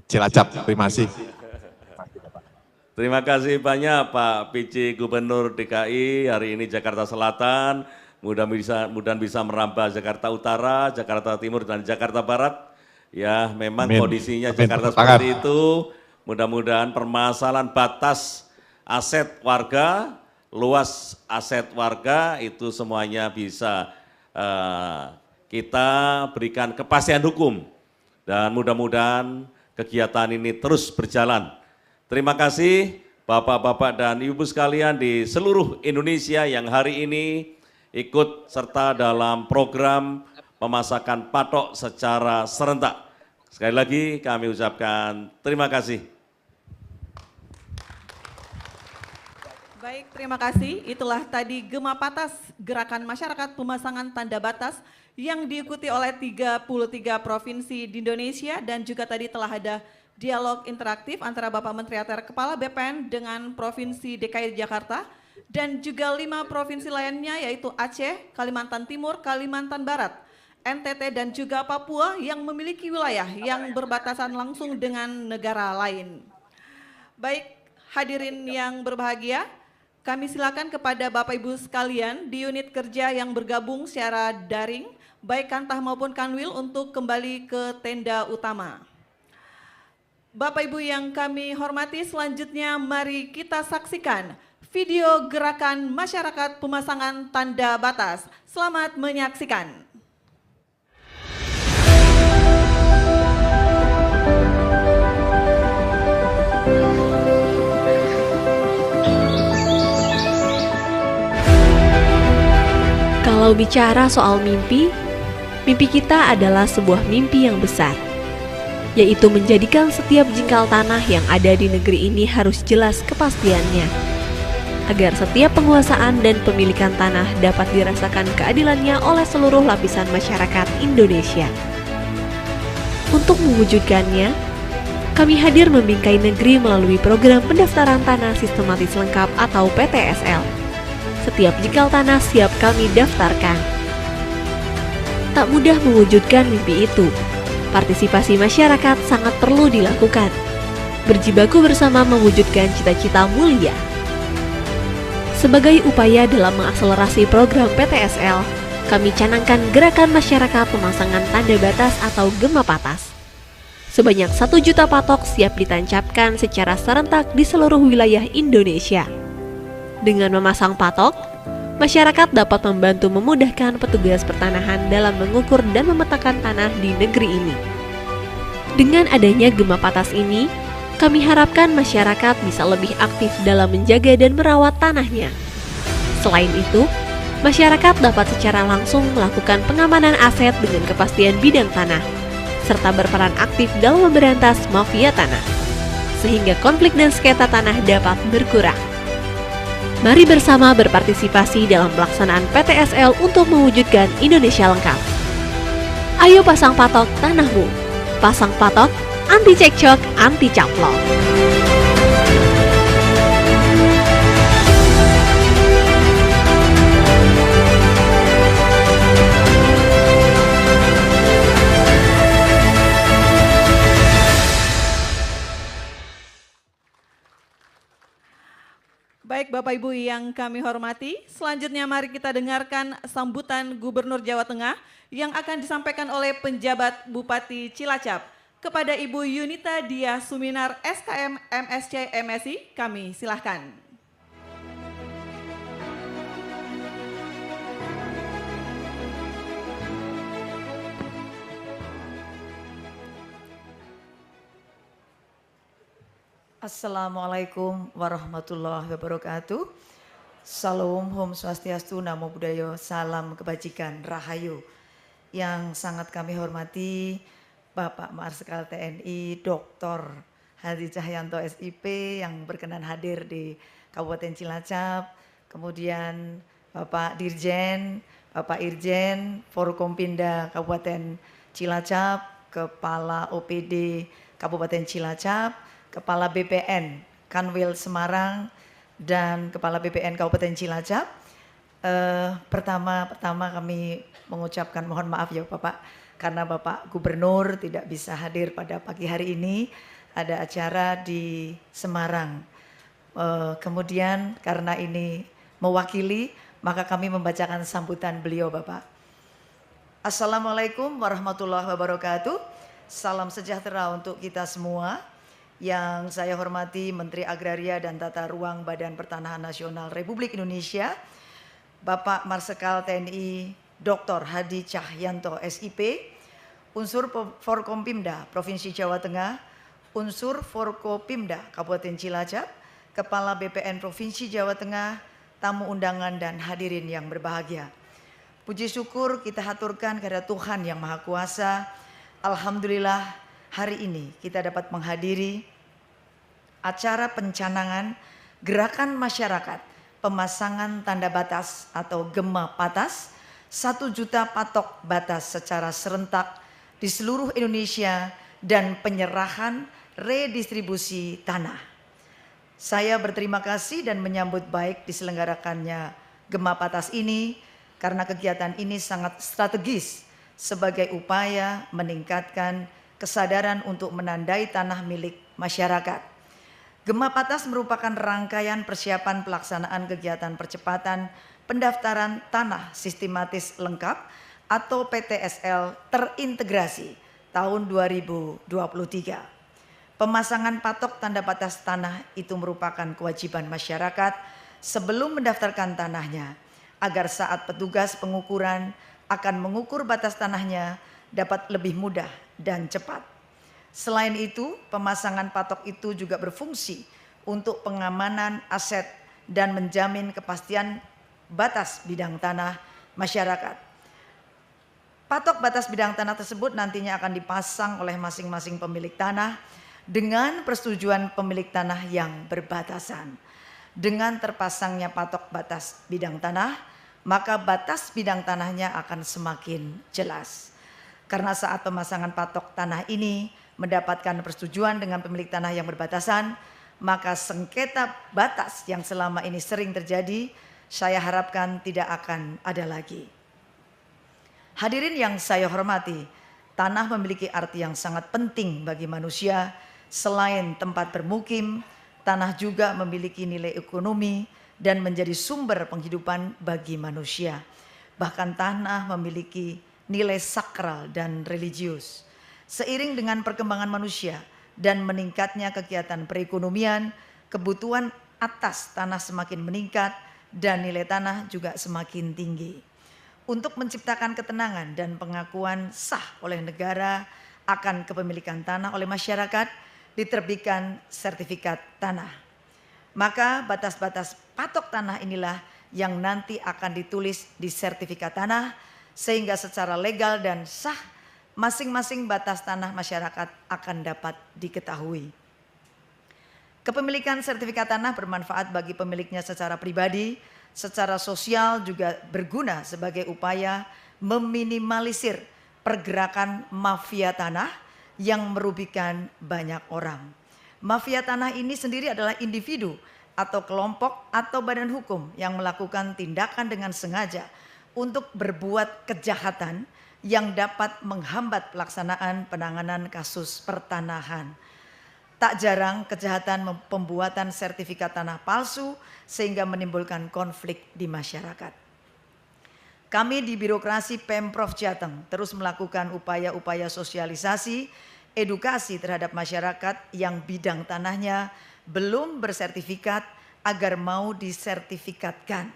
Cilacap. Terima kasih. Terima kasih banyak Pak PJ Gubernur DKI hari ini Jakarta Selatan. Mudah-mudahan bisa merambah Jakarta Utara, Jakarta Timur, dan Jakarta Barat. Ya, memang kondisinya Jakarta seperti itu. Mudah-mudahan permasalahan batas aset warga, luas aset warga, itu semuanya bisa kita berikan kepastian hukum. Dan mudah-mudahan kegiatan ini terus berjalan. Terima kasih Bapak-Bapak dan Ibu sekalian di seluruh Indonesia yang hari ini ikut serta dalam program pemasangan patok secara serentak. Sekali lagi kami ucapkan terima kasih. Baik, terima kasih. Itulah tadi Gema Patas, Gerakan Masyarakat Pemasangan Tanda Batas yang diikuti oleh 33 provinsi di Indonesia, dan juga tadi telah ada dialog interaktif antara Bapak Menteri ATR Kepala BPN dengan Provinsi DKI Jakarta dan juga 5 provinsi lainnya yaitu Aceh, Kalimantan Timur, Kalimantan Barat, NTT dan juga Papua yang memiliki wilayah yang berbatasan langsung dengan negara lain. Baik, hadirin yang berbahagia, kami silakan kepada Bapak Ibu sekalian di unit kerja yang bergabung secara daring, baik Kantah maupun Kanwil, untuk kembali ke tenda utama. Bapak Ibu yang kami hormati, selanjutnya mari kita saksikan video gerakan masyarakat pemasangan tanda batas. Selamat menyaksikan. Kalau bicara soal mimpi, mimpi kita adalah sebuah mimpi yang besar. yaitu menjadikan setiap jengkal tanah yang ada di negeri ini harus jelas kepastiannya, agar setiap penguasaan dan pemilikan tanah dapat dirasakan keadilannya oleh seluruh lapisan masyarakat Indonesia. Untuk mewujudkannya, kami hadir membingkai negeri melalui program pendaftaran tanah sistematis lengkap atau PTSL. Setiap jengkal tanah siap kami daftarkan. Tak mudah mewujudkan mimpi itu. Partisipasi masyarakat sangat perlu dilakukan. Berjibaku bersama mewujudkan cita-cita mulia. Sebagai upaya dalam mengakselerasi program PTSL, kami canangkan gerakan masyarakat pemasangan tanda batas atau gema patas. Sebanyak 1 juta patok siap ditancapkan secara serentak di seluruh wilayah Indonesia. Dengan memasang patok, masyarakat dapat membantu memudahkan petugas pertanahan dalam mengukur dan memetakan tanah di negeri ini. Dengan adanya gema patas ini, kami harapkan masyarakat bisa lebih aktif dalam menjaga dan merawat tanahnya. Selain itu, masyarakat dapat secara langsung melakukan pengamanan aset dengan kepastian bidang tanah, serta berperan aktif dalam memberantas mafia tanah, sehingga konflik dan sengketa tanah dapat berkurang. Mari bersama berpartisipasi dalam pelaksanaan PTSL untuk mewujudkan Indonesia lengkap. Ayo pasang patok tanahmu. Pasang patok, anti cekcok, anti caplok. Baik Bapak Ibu yang kami hormati, selanjutnya mari kita dengarkan sambutan Gubernur Jawa Tengah yang akan disampaikan oleh penjabat Bupati Cilacap. Kepada Ibu Yunita Dia Suminar SKM MSC MSI, kami silahkan. Assalamualaikum warahmatullahi wabarakatuh. Salam, Om Swastiastu, Namo Buddhaya, salam kebajikan, Rahayu. Yang sangat kami hormati Bapak Marsikal TNI Dr. Hadi Cahyanto SIP yang berkenan hadir di Kabupaten Cilacap. Kemudian Bapak Dirjen, Bapak Irjen, Forkompinda Kabupaten Cilacap, Kepala OPD Kabupaten Cilacap, Kepala BPN Kanwil Semarang, dan Kepala BPN Kabupaten Cilacap. Pertama kami mengucapkan mohon maaf ya Bapak, karena Bapak Gubernur tidak bisa hadir pada pagi hari ini, ada acara di Semarang. Kemudian karena ini mewakili, maka kami membacakan sambutan beliau Bapak. Assalamualaikum warahmatullahi wabarakatuh. Salam sejahtera untuk kita semua. Yang saya hormati Menteri Agraria dan Tata Ruang Badan Pertanahan Nasional Republik Indonesia, Bapak Marsikal TNI Dr. Hadi Cahyanto SIP, unsur Forkompimda Provinsi Jawa Tengah, unsur Forkopimda Kabupaten Cilacap, Kepala BPN Provinsi Jawa Tengah, tamu undangan dan hadirin yang berbahagia. Puji syukur kita haturkan kepada Tuhan Yang Maha Kuasa. Alhamdulillah, hari ini kita dapat menghadiri acara pencanangan gerakan masyarakat pemasangan tanda batas atau gema patas 1 juta patok batas secara serentak di seluruh Indonesia dan penyerahan redistribusi tanah. Saya berterima kasih dan menyambut baik diselenggarakannya gema patas ini karena kegiatan ini sangat strategis sebagai upaya meningkatkan kesadaran untuk menandai tanah milik masyarakat. Gema patas merupakan rangkaian persiapan pelaksanaan kegiatan percepatan pendaftaran tanah sistematis lengkap atau PTSL terintegrasi tahun 2023. Pemasangan patok tanda batas tanah itu merupakan kewajiban masyarakat sebelum mendaftarkan tanahnya agar saat petugas pengukuran akan mengukur batas tanahnya dapat lebih mudah dan cepat. Selain itu, pemasangan patok itu juga berfungsi untuk pengamanan aset dan menjamin kepastian batas bidang tanah masyarakat. Patok batas bidang tanah tersebut nantinya akan dipasang oleh masing-masing pemilik tanah dengan persetujuan pemilik tanah yang berbatasan. Dengan terpasangnya patok batas bidang tanah, maka batas bidang tanahnya akan semakin jelas. Karena saat pemasangan patok tanah ini mendapatkan persetujuan dengan pemilik tanah yang berbatasan, maka sengketa batas yang selama ini sering terjadi, saya harapkan tidak akan ada lagi. Hadirin yang saya hormati, tanah memiliki arti yang sangat penting bagi manusia. Selain tempat bermukim, tanah juga memiliki nilai ekonomi dan menjadi sumber penghidupan bagi manusia. Bahkan tanah memiliki nilai sakral dan religius. Seiring dengan perkembangan manusia dan meningkatnya kegiatan perekonomian, kebutuhan atas tanah semakin meningkat dan nilai tanah juga semakin tinggi. Untuk menciptakan ketenangan dan pengakuan sah oleh negara akan kepemilikan tanah oleh masyarakat, diterbitkan sertifikat tanah. Maka batas-batas patok tanah inilah yang nanti akan ditulis di sertifikat tanah, sehingga secara legal dan sah masing-masing batas tanah masyarakat akan dapat diketahui. Kepemilikan sertifikat tanah bermanfaat bagi pemiliknya secara pribadi, secara sosial juga berguna sebagai upaya meminimalisir pergerakan mafia tanah yang merugikan banyak orang. Mafia tanah ini sendiri adalah individu atau kelompok atau badan hukum yang melakukan tindakan dengan sengaja untuk berbuat kejahatan yang dapat menghambat pelaksanaan penanganan kasus pertanahan. Tak jarang kejahatan pembuatan sertifikat tanah palsu sehingga menimbulkan konflik di masyarakat. Kami di birokrasi Pemprov Jateng terus melakukan upaya-upaya sosialisasi, edukasi terhadap masyarakat yang bidang tanahnya belum bersertifikat agar mau disertifikatkan.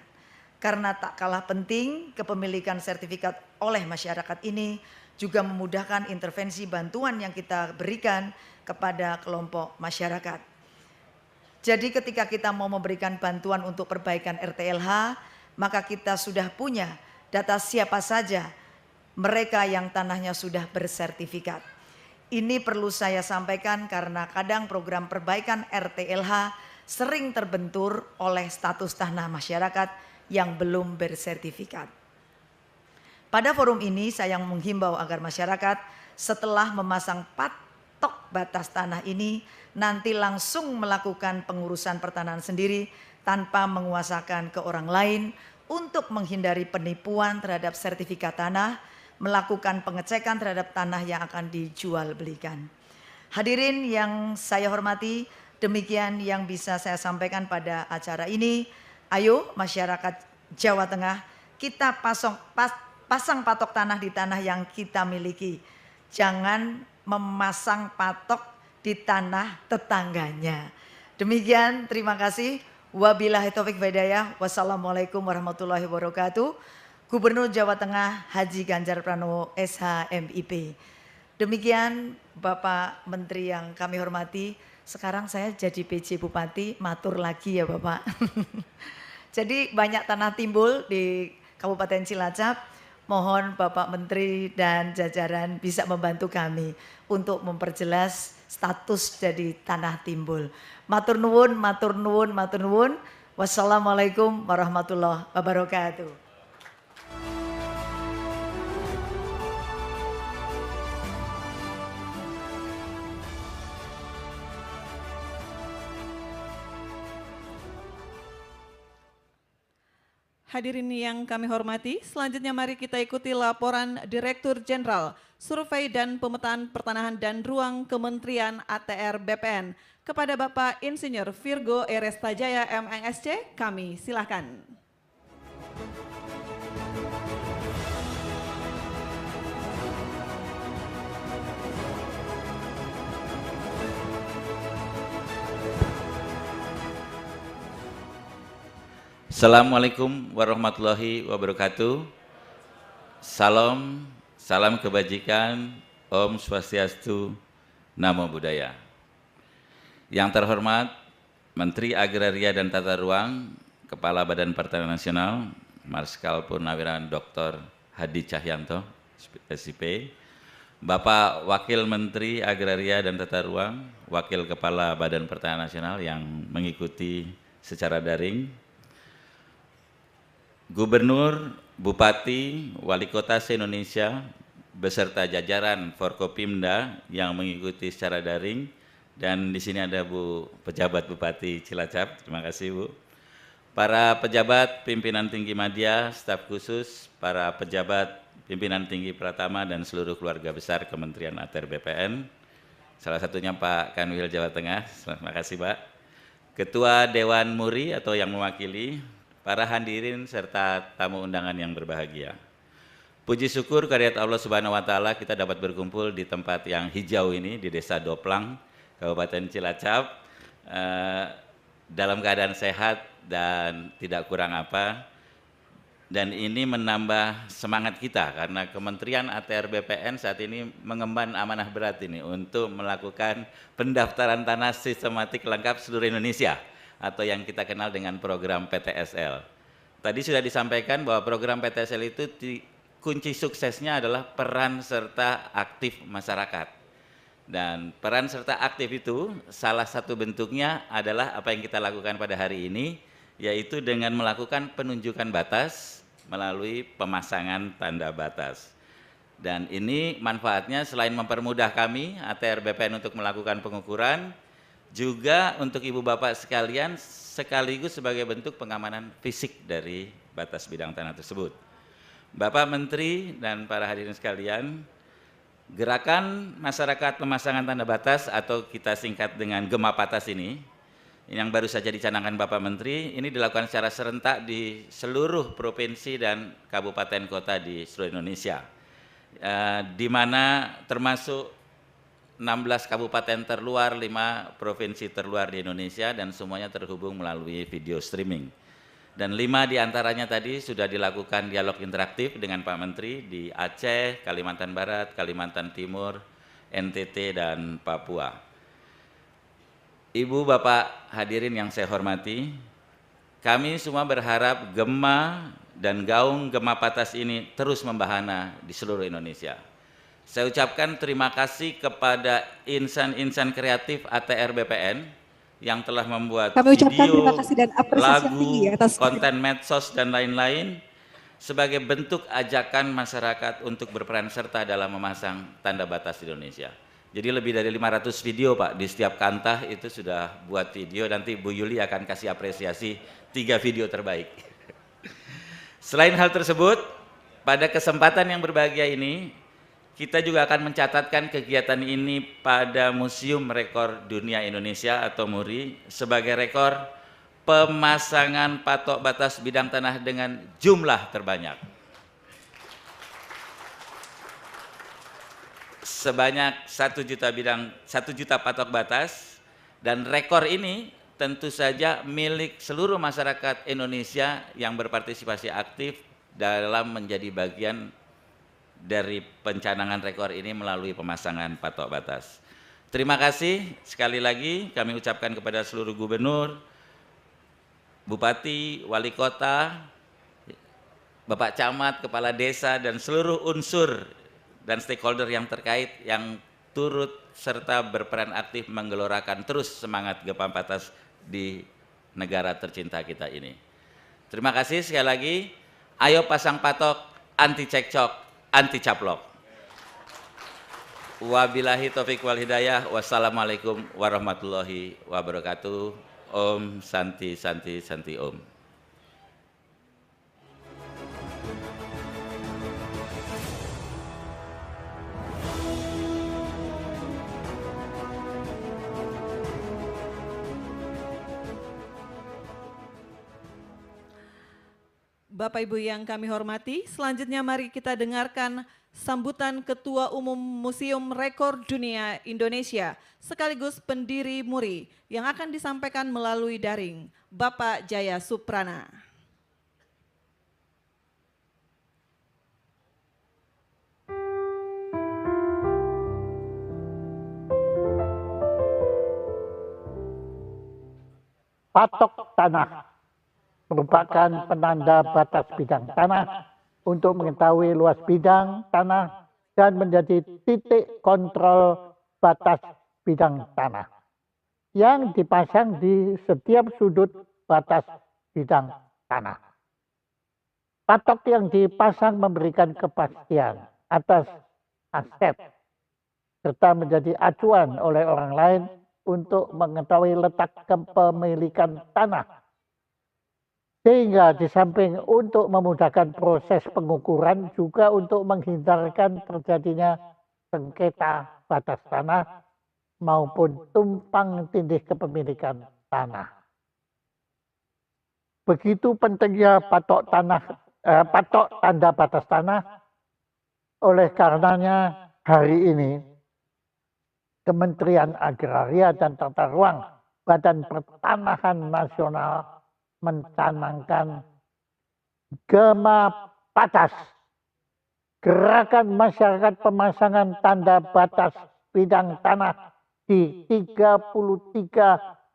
Karena tak kalah penting, kepemilikan sertifikat oleh masyarakat ini juga memudahkan intervensi bantuan yang kita berikan kepada kelompok masyarakat. Jadi ketika kita mau memberikan bantuan untuk perbaikan RTLH, maka kita sudah punya data siapa saja mereka yang tanahnya sudah bersertifikat. Ini perlu saya sampaikan karena kadang program perbaikan RTLH sering terbentur oleh status tanah masyarakat yang belum bersertifikat. Pada forum ini saya menghimbau agar masyarakat setelah memasang patok batas tanah ini nanti langsung melakukan pengurusan pertanahan sendiri tanpa menguasakan ke orang lain untuk menghindari penipuan terhadap sertifikat tanah, melakukan pengecekan terhadap tanah yang akan dijual belikan. Hadirin yang saya hormati, demikian yang bisa saya sampaikan pada acara ini. Ayo masyarakat Jawa Tengah, kita pasang patok tanah di tanah yang kita miliki. Jangan memasang patok di tanah tetangganya. Demikian, terima kasih. Wabillahi taufik wal hidayah. Wassalamualaikum warahmatullahi wabarakatuh. Gubernur Jawa Tengah Haji Ganjar Pranowo SH.MIP. Demikian Bapak Menteri yang kami hormati. Sekarang saya jadi PJ Bupati, matur lagi ya Bapak. Jadi banyak tanah timbul di Kabupaten Cilacap. Mohon Bapak Menteri dan jajaran bisa membantu kami untuk memperjelas status jadi tanah timbul. Matur nuwun, matur nuwun, matur nuwun. Wassalamualaikum warahmatullahi wabarakatuh. Hadirin yang kami hormati, selanjutnya mari kita ikuti laporan Direktur Jenderal Survei dan Pemetaan Pertanahan dan Ruang Kementerian ATR BPN kepada Bapak Insinyur Virgo Erestajaya MNSC. Kami silakan. Assalamualaikum warahmatullahi wabarakatuh. Salam, salam kebajikan, Om Swastiastu, Namo Buddhaya. Yang terhormat Menteri Agraria dan Tata Ruang, Kepala Badan Pertanahan Nasional, Marskal Purnawirawan Dr. Hadi Cahyanto, SIP, Bapak Wakil Menteri Agraria dan Tata Ruang, Wakil Kepala Badan Pertanahan Nasional yang mengikuti secara daring, Gubernur, Bupati, Wali Kota se-Indonesia, beserta jajaran Forkopimda yang mengikuti secara daring, dan di sini ada Bu Pejabat Bupati Cilacap, terima kasih Bu. Para pejabat pimpinan tinggi media, staf khusus, para pejabat pimpinan tinggi Pratama dan seluruh keluarga besar Kementerian ATR BPN, salah satunya Pak Kanwil Jawa Tengah, terima kasih Pak. Ketua Dewan Muri atau yang mewakili, para hadirin serta tamu undangan yang berbahagia. Puji syukur kehadirat Allah Subhanahu wa taala kita dapat berkumpul di tempat yang hijau ini di Desa Doplang, Kabupaten Cilacap, dalam keadaan sehat dan tidak kurang apa. Dan ini menambah semangat kita karena Kementerian ATR BPN saat ini mengemban amanah berat ini untuk melakukan pendaftaran tanah sistematik lengkap seluruh Indonesia atau yang kita kenal dengan program PTSL. Tadi sudah disampaikan bahwa program PTSL itu kunci suksesnya adalah peran serta aktif masyarakat. Dan peran serta aktif itu salah satu bentuknya adalah apa yang kita lakukan pada hari ini, yaitu dengan melakukan penunjukan batas melalui pemasangan tanda batas. Dan ini manfaatnya selain mempermudah kami ATR BPN untuk melakukan pengukuran, juga untuk ibu bapak sekalian sekaligus sebagai bentuk pengamanan fisik dari batas bidang tanah tersebut. Bapak Menteri dan para hadirin sekalian, gerakan masyarakat pemasangan tanda batas atau kita singkat dengan Gemapatas ini yang baru saja dicanangkan Bapak Menteri, ini dilakukan secara serentak di seluruh provinsi dan kabupaten kota di seluruh Indonesia, di mana termasuk 16 kabupaten terluar, 5 provinsi terluar di Indonesia, dan semuanya terhubung melalui video streaming. Dan 5 diantaranya tadi sudah dilakukan dialog interaktif dengan Pak Menteri di Aceh, Kalimantan Barat, Kalimantan Timur, NTT, dan Papua. Ibu Bapak hadirin yang saya hormati, kami semua berharap Gema dan gaung Gemapatas ini terus membahana di seluruh Indonesia. Saya ucapkan terima kasih kepada insan-insan kreatif ATR BPN yang telah membuat video, lagu, konten medsos, dan lain-lain sebagai bentuk ajakan masyarakat untuk berperan serta dalam memasang tanda batas di Indonesia. Jadi lebih dari 500 video Pak, di setiap kantah itu sudah buat video, nanti Bu Yuli akan kasih apresiasi 3 video terbaik. Selain hal tersebut, pada kesempatan yang berbahagia ini, kita juga akan mencatatkan kegiatan ini pada Museum Rekor Dunia Indonesia atau MURI sebagai rekor pemasangan patok batas bidang tanah dengan jumlah terbanyak. Sebanyak 1 juta patok batas, dan rekor ini tentu saja milik seluruh masyarakat Indonesia yang berpartisipasi aktif dalam menjadi bagian dari pencanangan rekor ini melalui pemasangan patok batas. Terima kasih sekali lagi kami ucapkan kepada seluruh gubernur, bupati, wali kota, Bapak Camat, kepala desa, dan seluruh unsur dan stakeholder yang terkait yang turut serta berperan aktif menggelorakan terus semangat Gemapatas di negara tercinta kita ini. Terima kasih sekali lagi. Ayo pasang patok, anti cekcok, anti caplok. Wabillahi taufiq wal hidayah. Wassalamualaikum warahmatullahi wabarakatuh. Om Santi Santi Santi Om. Bapak Ibu yang kami hormati, selanjutnya mari kita dengarkan sambutan Ketua Umum Museum Rekor Dunia Indonesia sekaligus pendiri MURI yang akan disampaikan melalui daring, Bapak Jaya Suprana. Patok tanah merupakan penanda batas bidang tanah untuk mengetahui luas bidang tanah dan menjadi titik kontrol batas bidang tanah yang dipasang di setiap sudut batas bidang tanah. Patok yang dipasang memberikan kepastian atas aset serta menjadi acuan oleh orang lain untuk mengetahui letak kepemilikan tanah. Sehingga di samping untuk memudahkan proses pengukuran juga untuk menghindarkan terjadinya sengketa batas tanah maupun tumpang tindih kepemilikan tanah. Begitu pentingnya patok tanda batas tanah. Oleh karenanya hari ini Kementerian Agraria dan Tata Ruang Badan Pertanahan Nasional mencanangkan Gema Patas, gerakan masyarakat pemasangan tanda batas bidang tanah di 33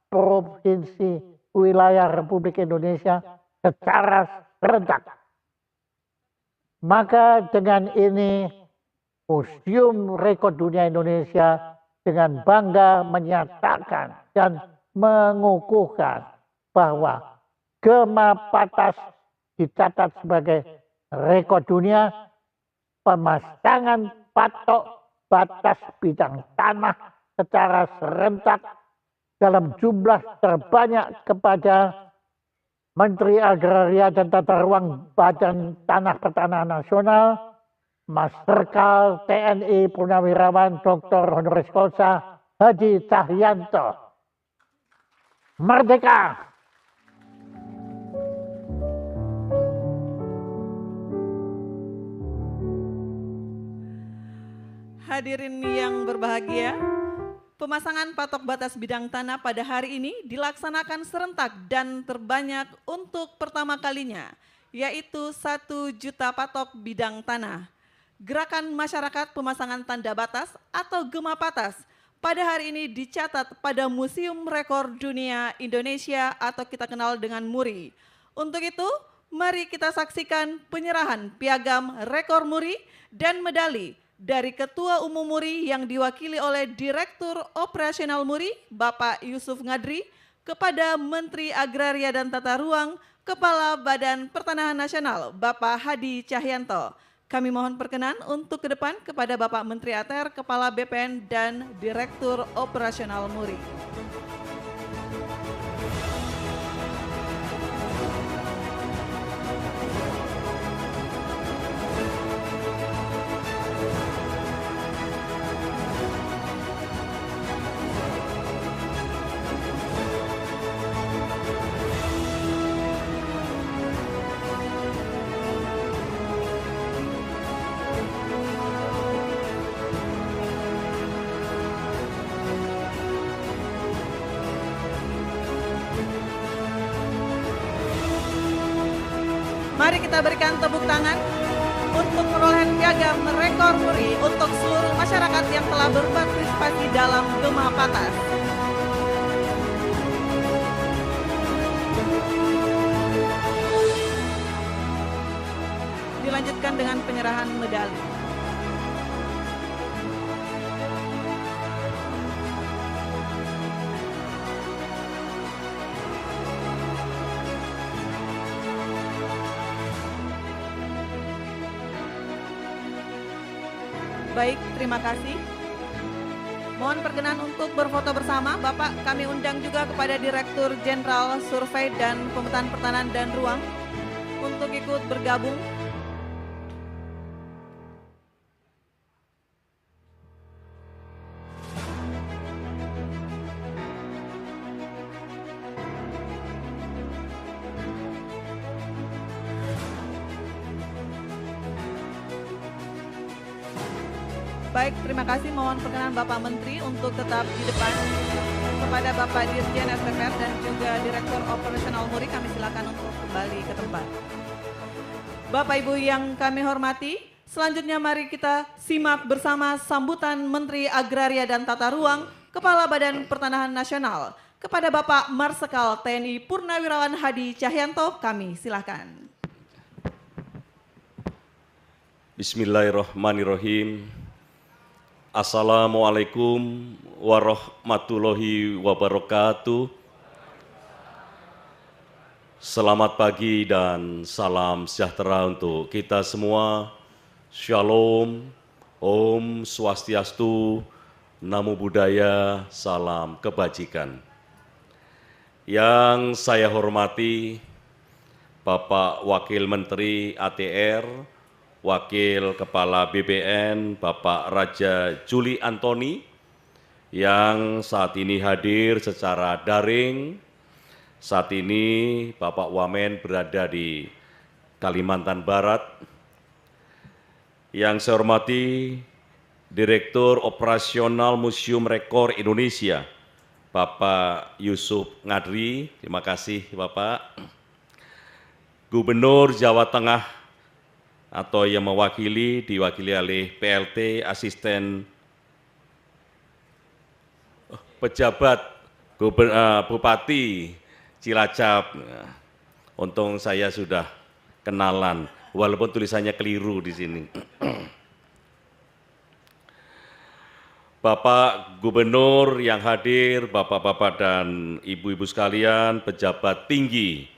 provinsi wilayah Republik Indonesia secara serentak. Maka dengan ini Museum Rekor Dunia Indonesia dengan bangga menyatakan dan mengukuhkan bahwa Gema Patas dicatat sebagai rekor dunia pemasangan patok batas bidang tanah secara serentak dalam jumlah terbanyak kepada Menteri Agraria dan Tata Ruang Badan Tanah Pertanahan Nasional, Marsikal TNI Purnawirawan Dr. Honoris Causa Hadi Cahyanto. Merdeka! Hadirin yang berbahagia, pemasangan patok batas bidang tanah pada hari ini dilaksanakan serentak dan terbanyak untuk pertama kalinya, yaitu 1 juta patok bidang tanah. Gerakan masyarakat pemasangan tanda batas atau Gema Patas pada hari ini dicatat pada Museum Rekor Dunia Indonesia atau kita kenal dengan MURI. Untuk itu, mari kita saksikan penyerahan piagam rekor MURI dan medali dari Ketua Umum MURI yang diwakili oleh Direktur Operasional MURI, Bapak Yusuf Ngadri, kepada Menteri Agraria dan Tata Ruang, Kepala Badan Pertanahan Nasional, Bapak Hadi Cahyanto. Kami mohon perkenan untuk ke depan kepada Bapak Menteri ATR, Kepala BPN, dan Direktur Operasional MURI. Mari kita berikan tepuk tangan untuk perolehan piagam rekor MURI untuk seluruh masyarakat yang telah berpartisipasi dalam Gema Patas. Dilanjutkan dengan penyerahan medali. Baik, terima kasih. Mohon perkenan untuk berfoto bersama. Bapak, kami undang juga kepada Direktur Jenderal Survei dan Pemetaan Pertanahan dan Ruang untuk ikut bergabung. Baik, terima kasih. Mohon perkenan Bapak Menteri untuk tetap di depan. Kepada Bapak Dirjen SPPR dan juga Direktur Operasional MURI, kami silakan untuk kembali ke tempat. Bapak Ibu yang kami hormati, selanjutnya mari kita simak bersama sambutan Menteri Agraria dan Tata Ruang, Kepala Badan Pertanahan Nasional, kepada Bapak Marsikal TNI Purnawirawan Hadi Cahyanto, kami silakan. Bismillahirrahmanirrahim. Assalamualaikum warahmatullahi wabarakatuh. Selamat pagi dan salam sejahtera untuk kita semua. Shalom, Om Swastiastu, Namo Buddhaya, salam kebajikan. Yang saya hormati Bapak Wakil Menteri ATR, Wakil Kepala BPN Bapak Raja Juli Antoni yang saat ini hadir secara daring. Saat ini Bapak Wamen berada di Kalimantan Barat. Yang saya hormati Direktur Operasional Museum Rekor Indonesia Bapak Yusuf Ngadri, terima kasih Bapak. Gubernur Jawa Tengah atau yang mewakili, diwakili oleh PLT, Asisten Pejabat Bupati Cilacap. Untung saya sudah kenalan, walaupun tulisannya keliru di sini. Bapak Gubernur yang hadir, Bapak-bapak dan Ibu-ibu sekalian, pejabat tinggi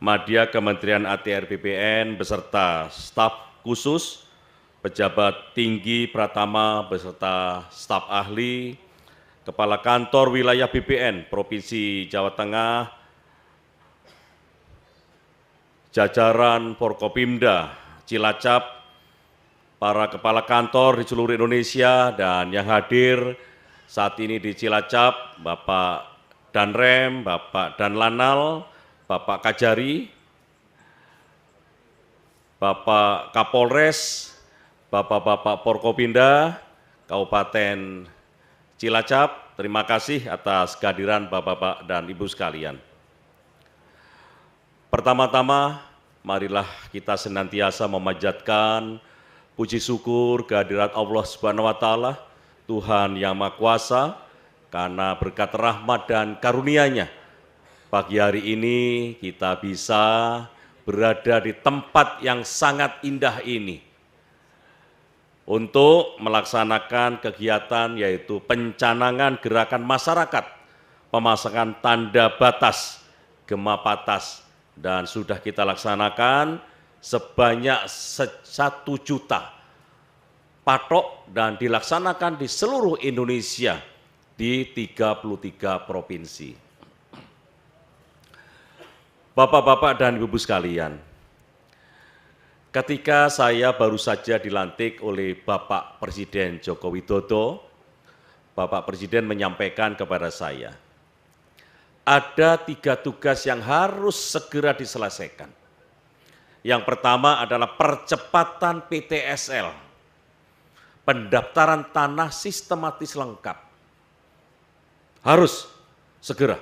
Madya Kementerian ATR BPN beserta staf khusus, pejabat tinggi Pratama beserta staf ahli, Kepala Kantor Wilayah BPN Provinsi Jawa Tengah, jajaran Forkopimda Cilacap, para kepala kantor di seluruh Indonesia, dan yang hadir saat ini di Cilacap, Bapak Danrem, Bapak Danlanal, Bapak Kajari, Bapak Kapolres, Bapak-bapak Forkopimda Kabupaten Cilacap, terima kasih atas kehadiran Bapak-bapak dan Ibu sekalian. Pertama-tama, marilah kita senantiasa memanjatkan puji syukur kehadirat Allah Subhanahu wa Ta'ala, Tuhan yang Maha Kuasa, karena berkat rahmat dan karunia-Nya, pagi hari ini kita bisa berada di tempat yang sangat indah ini untuk melaksanakan kegiatan yaitu pencanangan gerakan masyarakat, pemasangan tanda batas, gema patas, dan sudah kita laksanakan sebanyak 1 juta patok dan dilaksanakan di seluruh Indonesia di 33 provinsi. Bapak-bapak dan ibu-ibu sekalian, ketika saya baru saja dilantik oleh Bapak Presiden Joko Widodo, Bapak Presiden menyampaikan kepada saya, ada 3 tugas yang harus segera diselesaikan. Yang pertama adalah percepatan PTSL, pendaftaran tanah sistematis lengkap. Harus segera,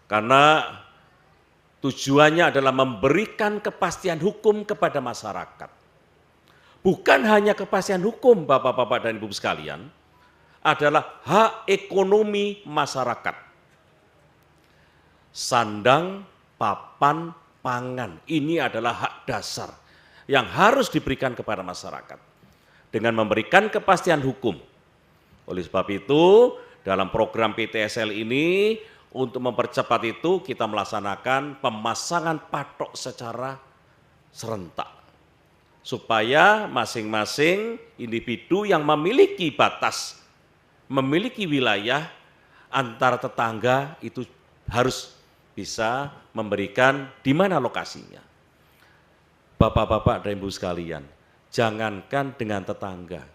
karena tujuannya adalah memberikan kepastian hukum kepada masyarakat. Bukan hanya kepastian hukum, Bapak-bapak dan Ibu sekalian, adalah hak ekonomi masyarakat. Sandang, papan, pangan, ini adalah hak dasar yang harus diberikan kepada masyarakat dengan memberikan kepastian hukum. Oleh sebab itu, dalam program PTSL ini, untuk mempercepat itu, kita melaksanakan pemasangan patok secara serentak, supaya masing-masing individu yang memiliki batas, memiliki wilayah antar tetangga itu harus bisa memberikan di mana lokasinya. Bapak-bapak dan ibu sekalian, jangankan dengan tetangga,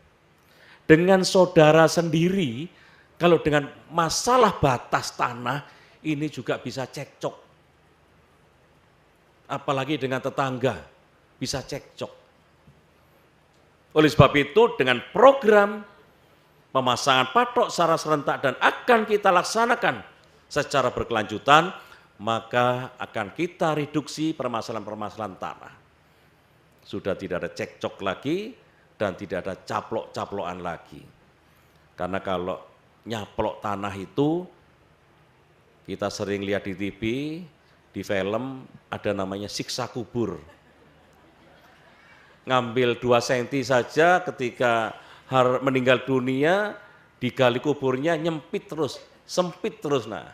dengan saudara sendiri, kalau dengan masalah batas tanah, ini juga bisa cekcok. Apalagi dengan tetangga, bisa cekcok. Oleh sebab itu, dengan program pemasangan patok secara serentak dan akan kita laksanakan secara berkelanjutan, maka akan kita reduksi permasalahan-permasalahan tanah. Sudah tidak ada cekcok lagi dan tidak ada caplok-caplokan lagi. Karena kalau nyaplok tanah itu, kita sering lihat di TV, di film, ada namanya siksa kubur. ngambil 2 cm saja ketika meninggal dunia, digali kuburnya nyempit terus, sempit terus. Nah,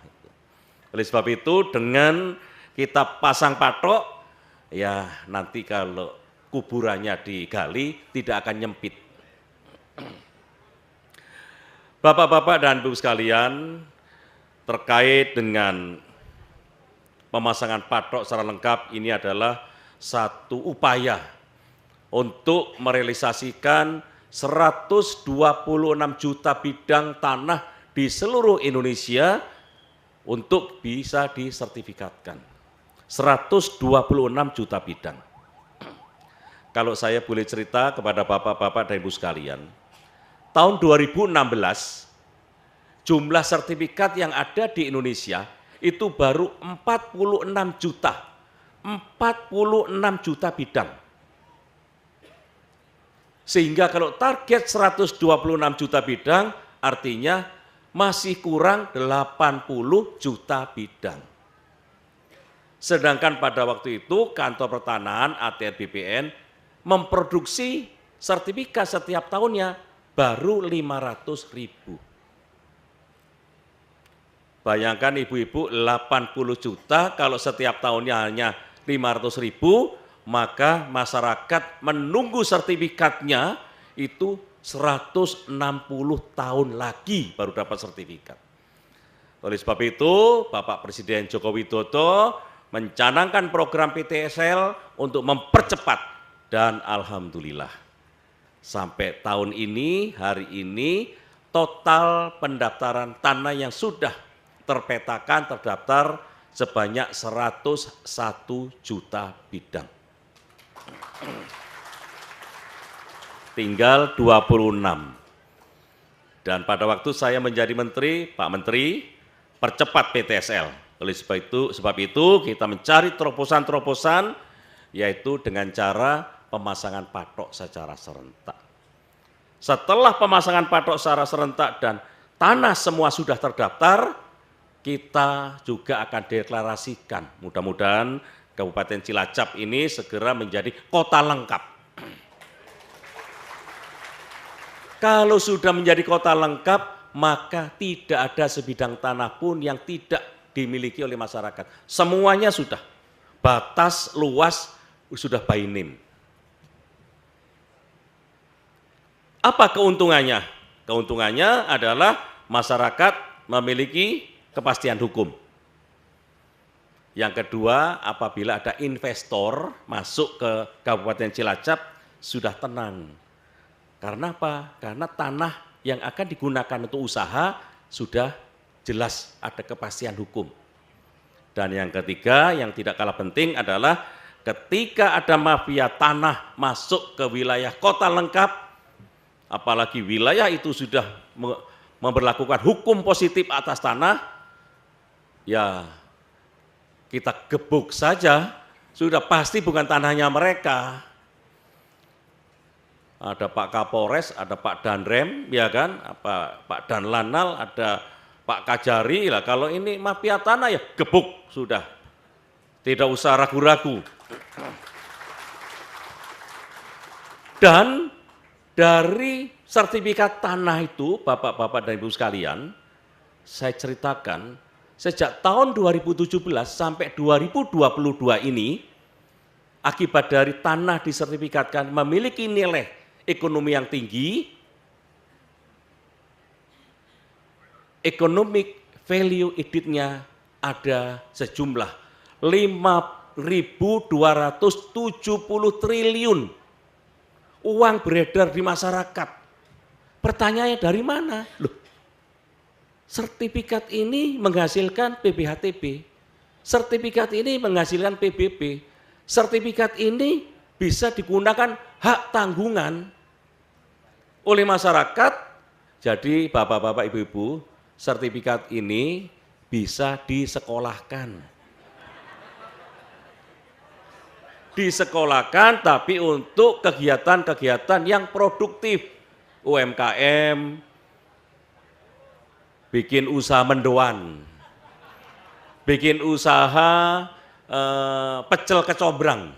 oleh sebab itu dengan kita pasang patok, ya nanti kalau kuburannya digali tidak akan nyempit. Bapak-bapak dan ibu sekalian, terkait dengan pemasangan patok secara lengkap, ini adalah satu upaya untuk merealisasikan 126 juta bidang tanah di seluruh Indonesia untuk bisa disertifikatkan. 126 juta bidang. Kalau saya boleh cerita kepada bapak-bapak dan ibu sekalian, tahun 2016 jumlah sertifikat yang ada di Indonesia itu baru 46 juta. 46 juta bidang. Sehingga kalau target 126 juta bidang, artinya masih kurang 80 juta bidang. Sedangkan pada waktu itu kantor pertanahan ATR BPN memproduksi sertifikat setiap tahunnya baru 500.000. Bayangkan ibu-ibu 80 juta kalau setiap tahunnya hanya 500.000, maka masyarakat menunggu sertifikatnya itu 160 tahun lagi baru dapat sertifikat. Oleh sebab itu, Bapak Presiden Joko Widodo mencanangkan program PTSL untuk mempercepat, dan alhamdulillah sampai tahun ini, hari ini, total pendaftaran tanah yang sudah terpetakan, terdaftar sebanyak 101 juta bidang. Tinggal 26. Dan pada waktu saya menjadi menteri, Pak Menteri, percepat PTSL. Oleh sebab itu kita mencari terobosan-terobosan, yaitu dengan cara pemasangan patok secara serentak. Setelah pemasangan patok secara serentak dan tanah semua sudah terdaftar, kita juga akan deklarasikan. Mudah-mudahan Kabupaten Cilacap ini segera menjadi kota lengkap. Kalau sudah menjadi kota lengkap, maka tidak ada sebidang tanah pun yang tidak dimiliki oleh masyarakat. Semuanya sudah, batas luas sudah by name. Apa keuntungannya? Keuntungannya adalah masyarakat memiliki kepastian hukum. Yang kedua, apabila ada investor masuk ke Kabupaten Cilacap, sudah tenang. Karena apa? Karena tanah yang akan digunakan untuk usaha sudah jelas ada kepastian hukum. Dan yang ketiga, yang tidak kalah penting adalah ketika ada mafia tanah masuk ke wilayah kota lengkap, apalagi wilayah itu sudah memberlakukan hukum positif atas tanah, ya kita gebuk saja, sudah pasti bukan tanahnya mereka. Ada Pak Kapolres, ada Pak Danrem, ya kan, Pak Danlanal, ada Pak Kajari lah. Kalau ini mafia tanah ya gebuk sudah, tidak usah ragu-ragu. Dan dari sertifikat tanah itu, bapak-bapak dan ibu sekalian, saya ceritakan sejak tahun 2017 sampai 2022 ini, akibat dari tanah disertifikatkan memiliki nilai ekonomi yang tinggi, economic value added-nya ada sejumlah 5.270 triliun uang beredar di masyarakat. Pertanyaannya dari mana? Loh, sertifikat ini menghasilkan PBHTB, sertifikat ini menghasilkan PBB, sertifikat ini bisa digunakan hak tanggungan oleh masyarakat. Jadi bapak-bapak ibu-ibu, sertifikat ini bisa disekolahkan. Disekolahkan tapi untuk kegiatan-kegiatan yang produktif. UMKM, bikin usaha mendoan, bikin usaha pecel kecombrang.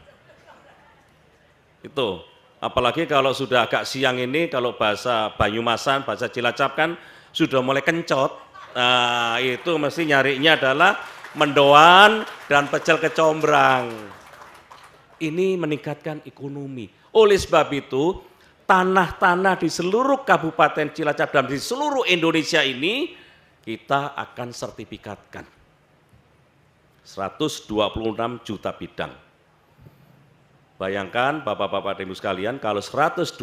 Itu Apalagi kalau sudah agak siang ini, kalau bahasa Banyumasan, bahasa Cilacap kan sudah mulai kencot. Nah, itu mesti nyarinya adalah mendoan dan pecel kecombrang. Ini meningkatkan ekonomi. Oleh sebab itu, tanah-tanah di seluruh Kabupaten Cilacap dan di seluruh Indonesia ini kita akan sertifikatkan. 126 juta bidang. Bayangkan Bapak-Bapak dan Ibu sekalian, kalau 126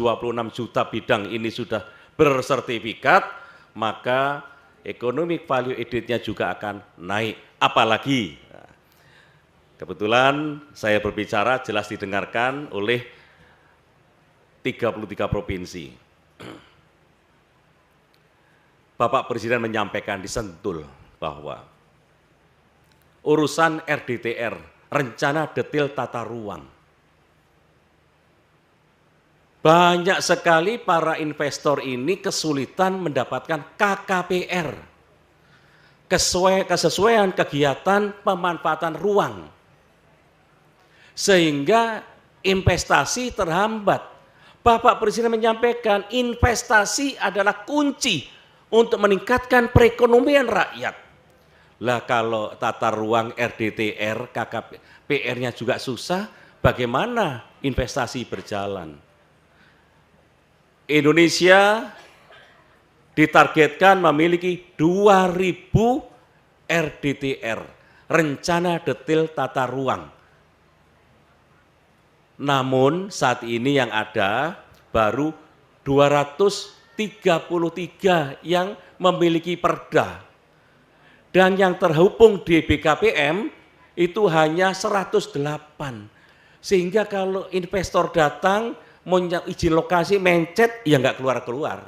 juta bidang ini sudah bersertifikat, maka economic value added-nya juga akan naik. Apalagi, kebetulan saya berbicara jelas didengarkan oleh 33 provinsi. Bapak Presiden menyampaikan di Sentul bahwa urusan RDTR, rencana detail tata ruang, banyak sekali para investor ini kesulitan mendapatkan KKPR, kesesuaian kegiatan pemanfaatan ruang, sehingga investasi terhambat. Bapak Presiden menyampaikan investasi adalah kunci untuk meningkatkan perekonomian rakyat. Lah kalau tata ruang RDTR, KKPR-nya juga susah, bagaimana investasi berjalan? Indonesia ditargetkan memiliki 2000 RDTR, rencana detail tata ruang. Namun saat ini yang ada baru 233 yang memiliki perda. Dan yang terhubung di BKPM itu hanya 108. Sehingga kalau investor datang mau izin lokasi mencet, ya nggak keluar-keluar.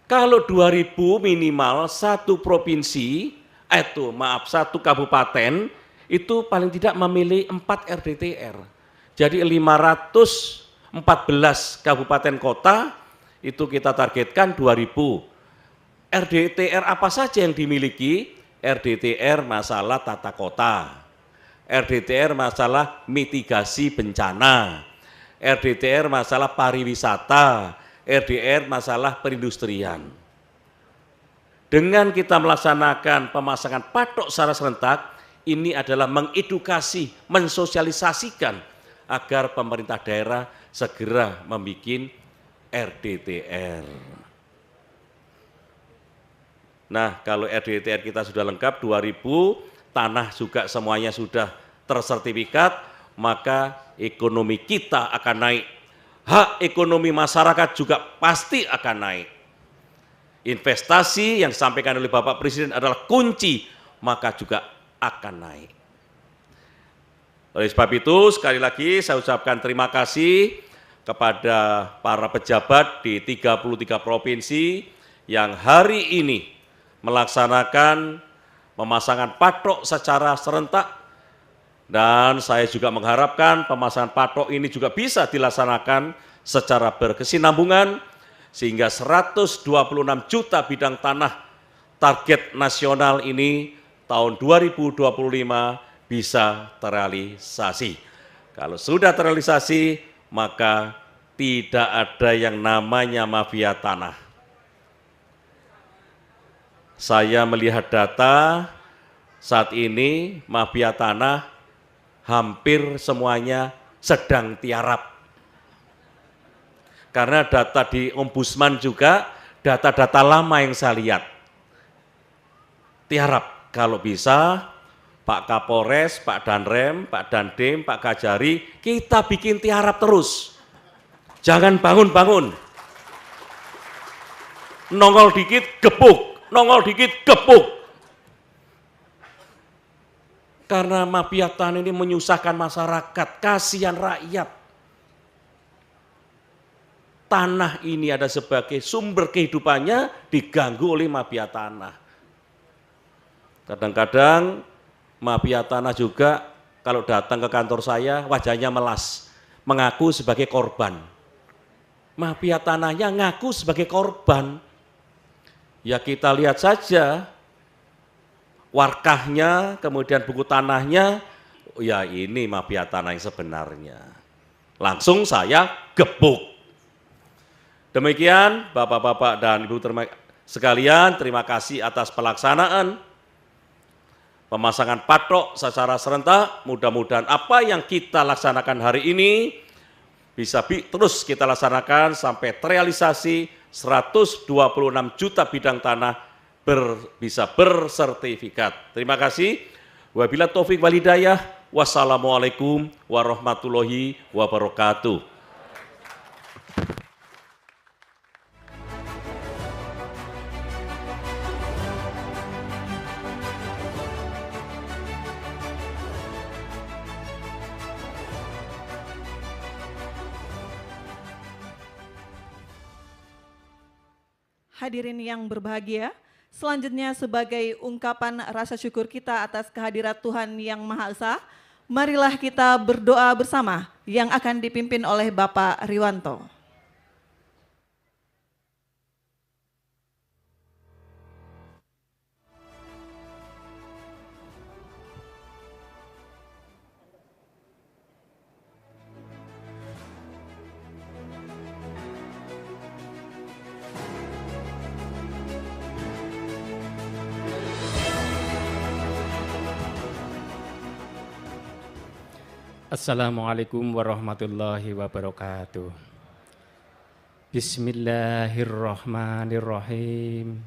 Kalau 2000 minimal satu provinsi, satu kabupaten, itu paling tidak memilih 4 RDTR. Jadi 514 kabupaten kota, itu kita targetkan 2000. RDTR apa saja yang dimiliki? RDTR masalah tata kota, RDTR masalah mitigasi bencana, RDTR masalah pariwisata, RDTR masalah perindustrian. Dengan kita melaksanakan pemasangan patok secara serentak, ini adalah mengedukasi, mensosialisasikan agar pemerintah daerah segera membuat RDTR. Nah, kalau RDTR kita sudah lengkap 2000, tanah juga semuanya sudah tersertifikat, maka ekonomi kita akan naik. Hak ekonomi masyarakat juga pasti akan naik. Investasi yang disampaikan oleh Bapak Presiden adalah kunci, maka juga akan naik. Oleh sebab itu, sekali lagi saya ucapkan terima kasih kepada para pejabat di 33 provinsi yang hari ini melaksanakan pemasangan patok secara serentak, dan saya juga mengharapkan pemasangan patok ini juga bisa dilaksanakan secara berkesinambungan sehingga 126 juta bidang tanah target nasional ini tahun 2025 bisa terrealisasi. Kalau sudah terrealisasi, maka tidak ada yang namanya mafia tanah. Saya melihat data saat ini mafia tanah hampir semuanya sedang tiarap. Karena data di Ombudsman juga, data-data lama yang saya lihat. Tiarap. Kalau bisa, Pak Kapolres, Pak Danrem, Pak Dandim, Pak Kajari, kita bikin tiarap terus. Jangan bangun-bangun. Nongol dikit, gebuk. Nongol dikit, gebuk. Karena mafia tanah ini menyusahkan masyarakat, kasihan rakyat. Tanah ini ada sebagai sumber kehidupannya diganggu oleh mafia tanah. Kadang-kadang mafia tanah juga kalau datang ke kantor saya wajahnya melas, mengaku sebagai korban. Mafia tanahnya ngaku sebagai korban. Ya kita lihat saja warkahnya, kemudian buku tanahnya, ya ini mafia tanah yang sebenarnya. Langsung saya gebuk. Demikian Bapak-Bapak dan Ibu sekalian, terima kasih atas pelaksanaan pemasangan patok secara serentak. Mudah-mudahan apa yang kita laksanakan hari ini bisa terus kita laksanakan sampai terrealisasi 126 juta bidang tanah bisa bersertifikat. Terima kasih. Wabillahi taufik wal hidayah. Wassalamualaikum warahmatullahi wabarakatuh. Hadirin yang berbahagia, selanjutnya sebagai ungkapan rasa syukur kita atas kehadirat Tuhan Yang Maha Esa, marilah kita berdoa bersama yang akan dipimpin oleh Bapak Riwanto. Assalamualaikum warahmatullahi wabarakatuh. Bismillahirrahmanirrahim.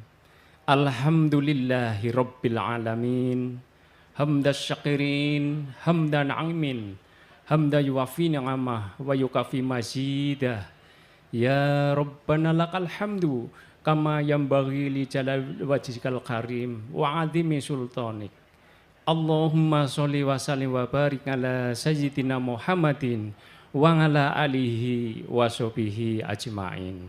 Alhamdulillahi rabbil alamin. Hamdas syakirin, hamdan amin. Hamda yuwafi ni'amah wa yukafi mazidah. Ya Rabbana lakal hamdu kama yambaghi li jalal wajhikal karim wa azimi sultanik. Allahumma sholli wa sallim wa barik ala sayyidina Muhammadin wa ala alihi wa sahbihi ajma'in.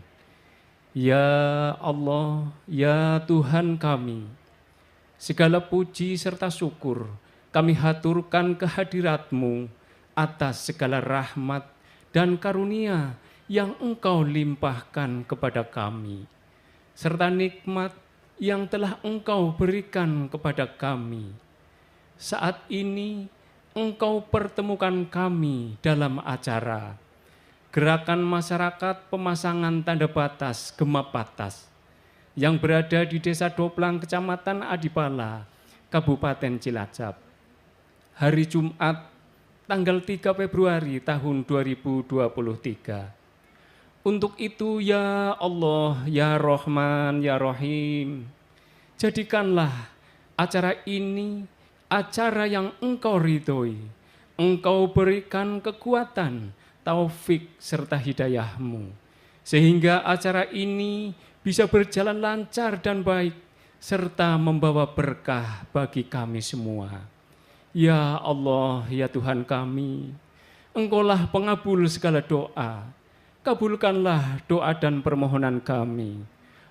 Ya Allah, ya Tuhan kami, segala puji serta syukur kami haturkan kehadirat-Mu atas segala rahmat dan karunia yang Engkau limpahkan kepada kami, serta nikmat yang telah Engkau berikan kepada kami. Saat ini Engkau pertemukan kami dalam acara Gerakan Masyarakat Pemasangan Tanda Batas Gemapatas yang berada di Desa Doplang, Kecamatan Adipala, Kabupaten Cilacap. Hari Jumat, tanggal 3 Februari tahun 2023. Untuk itu ya Allah, ya Rahman, ya Rahim, jadikanlah acara ini acara yang Engkau ridhoi, Engkau berikan kekuatan, taufik serta hidayah-Mu, sehingga acara ini bisa berjalan lancar dan baik, serta membawa berkah bagi kami semua. Ya Allah, ya Tuhan kami, Engkaulah pengabul segala doa, kabulkanlah doa dan permohonan kami.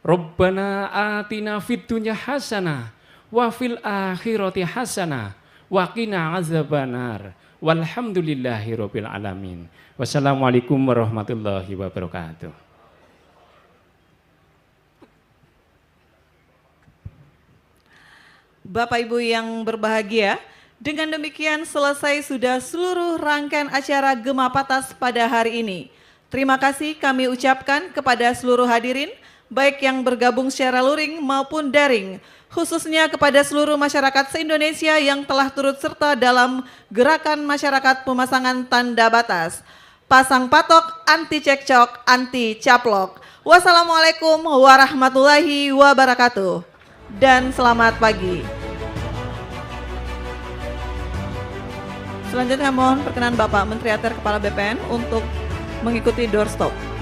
Rabbana atina fid dunya hasanah wa fil akhirati hasanah wa qina azabannar walhamdulillahirabbil alamin. Wassalamualaikum warahmatullahi wabarakatuh. Bapak Ibu yang berbahagia, dengan demikian selesai sudah seluruh rangkaian acara Gemapatas pada hari ini. Terima kasih kami ucapkan kepada seluruh hadirin, baik yang bergabung secara luring maupun daring, khususnya kepada seluruh masyarakat se-Indonesia yang telah turut serta dalam Gerakan Masyarakat Pemasangan Tanda Batas. Pasang patok, anti cekcok, anti caplok. Wassalamualaikum warahmatullahi wabarakatuh. Dan selamat pagi. Selanjutnya mohon perkenan Bapak Menteri ATR Kepala BPN untuk mengikuti doorstop.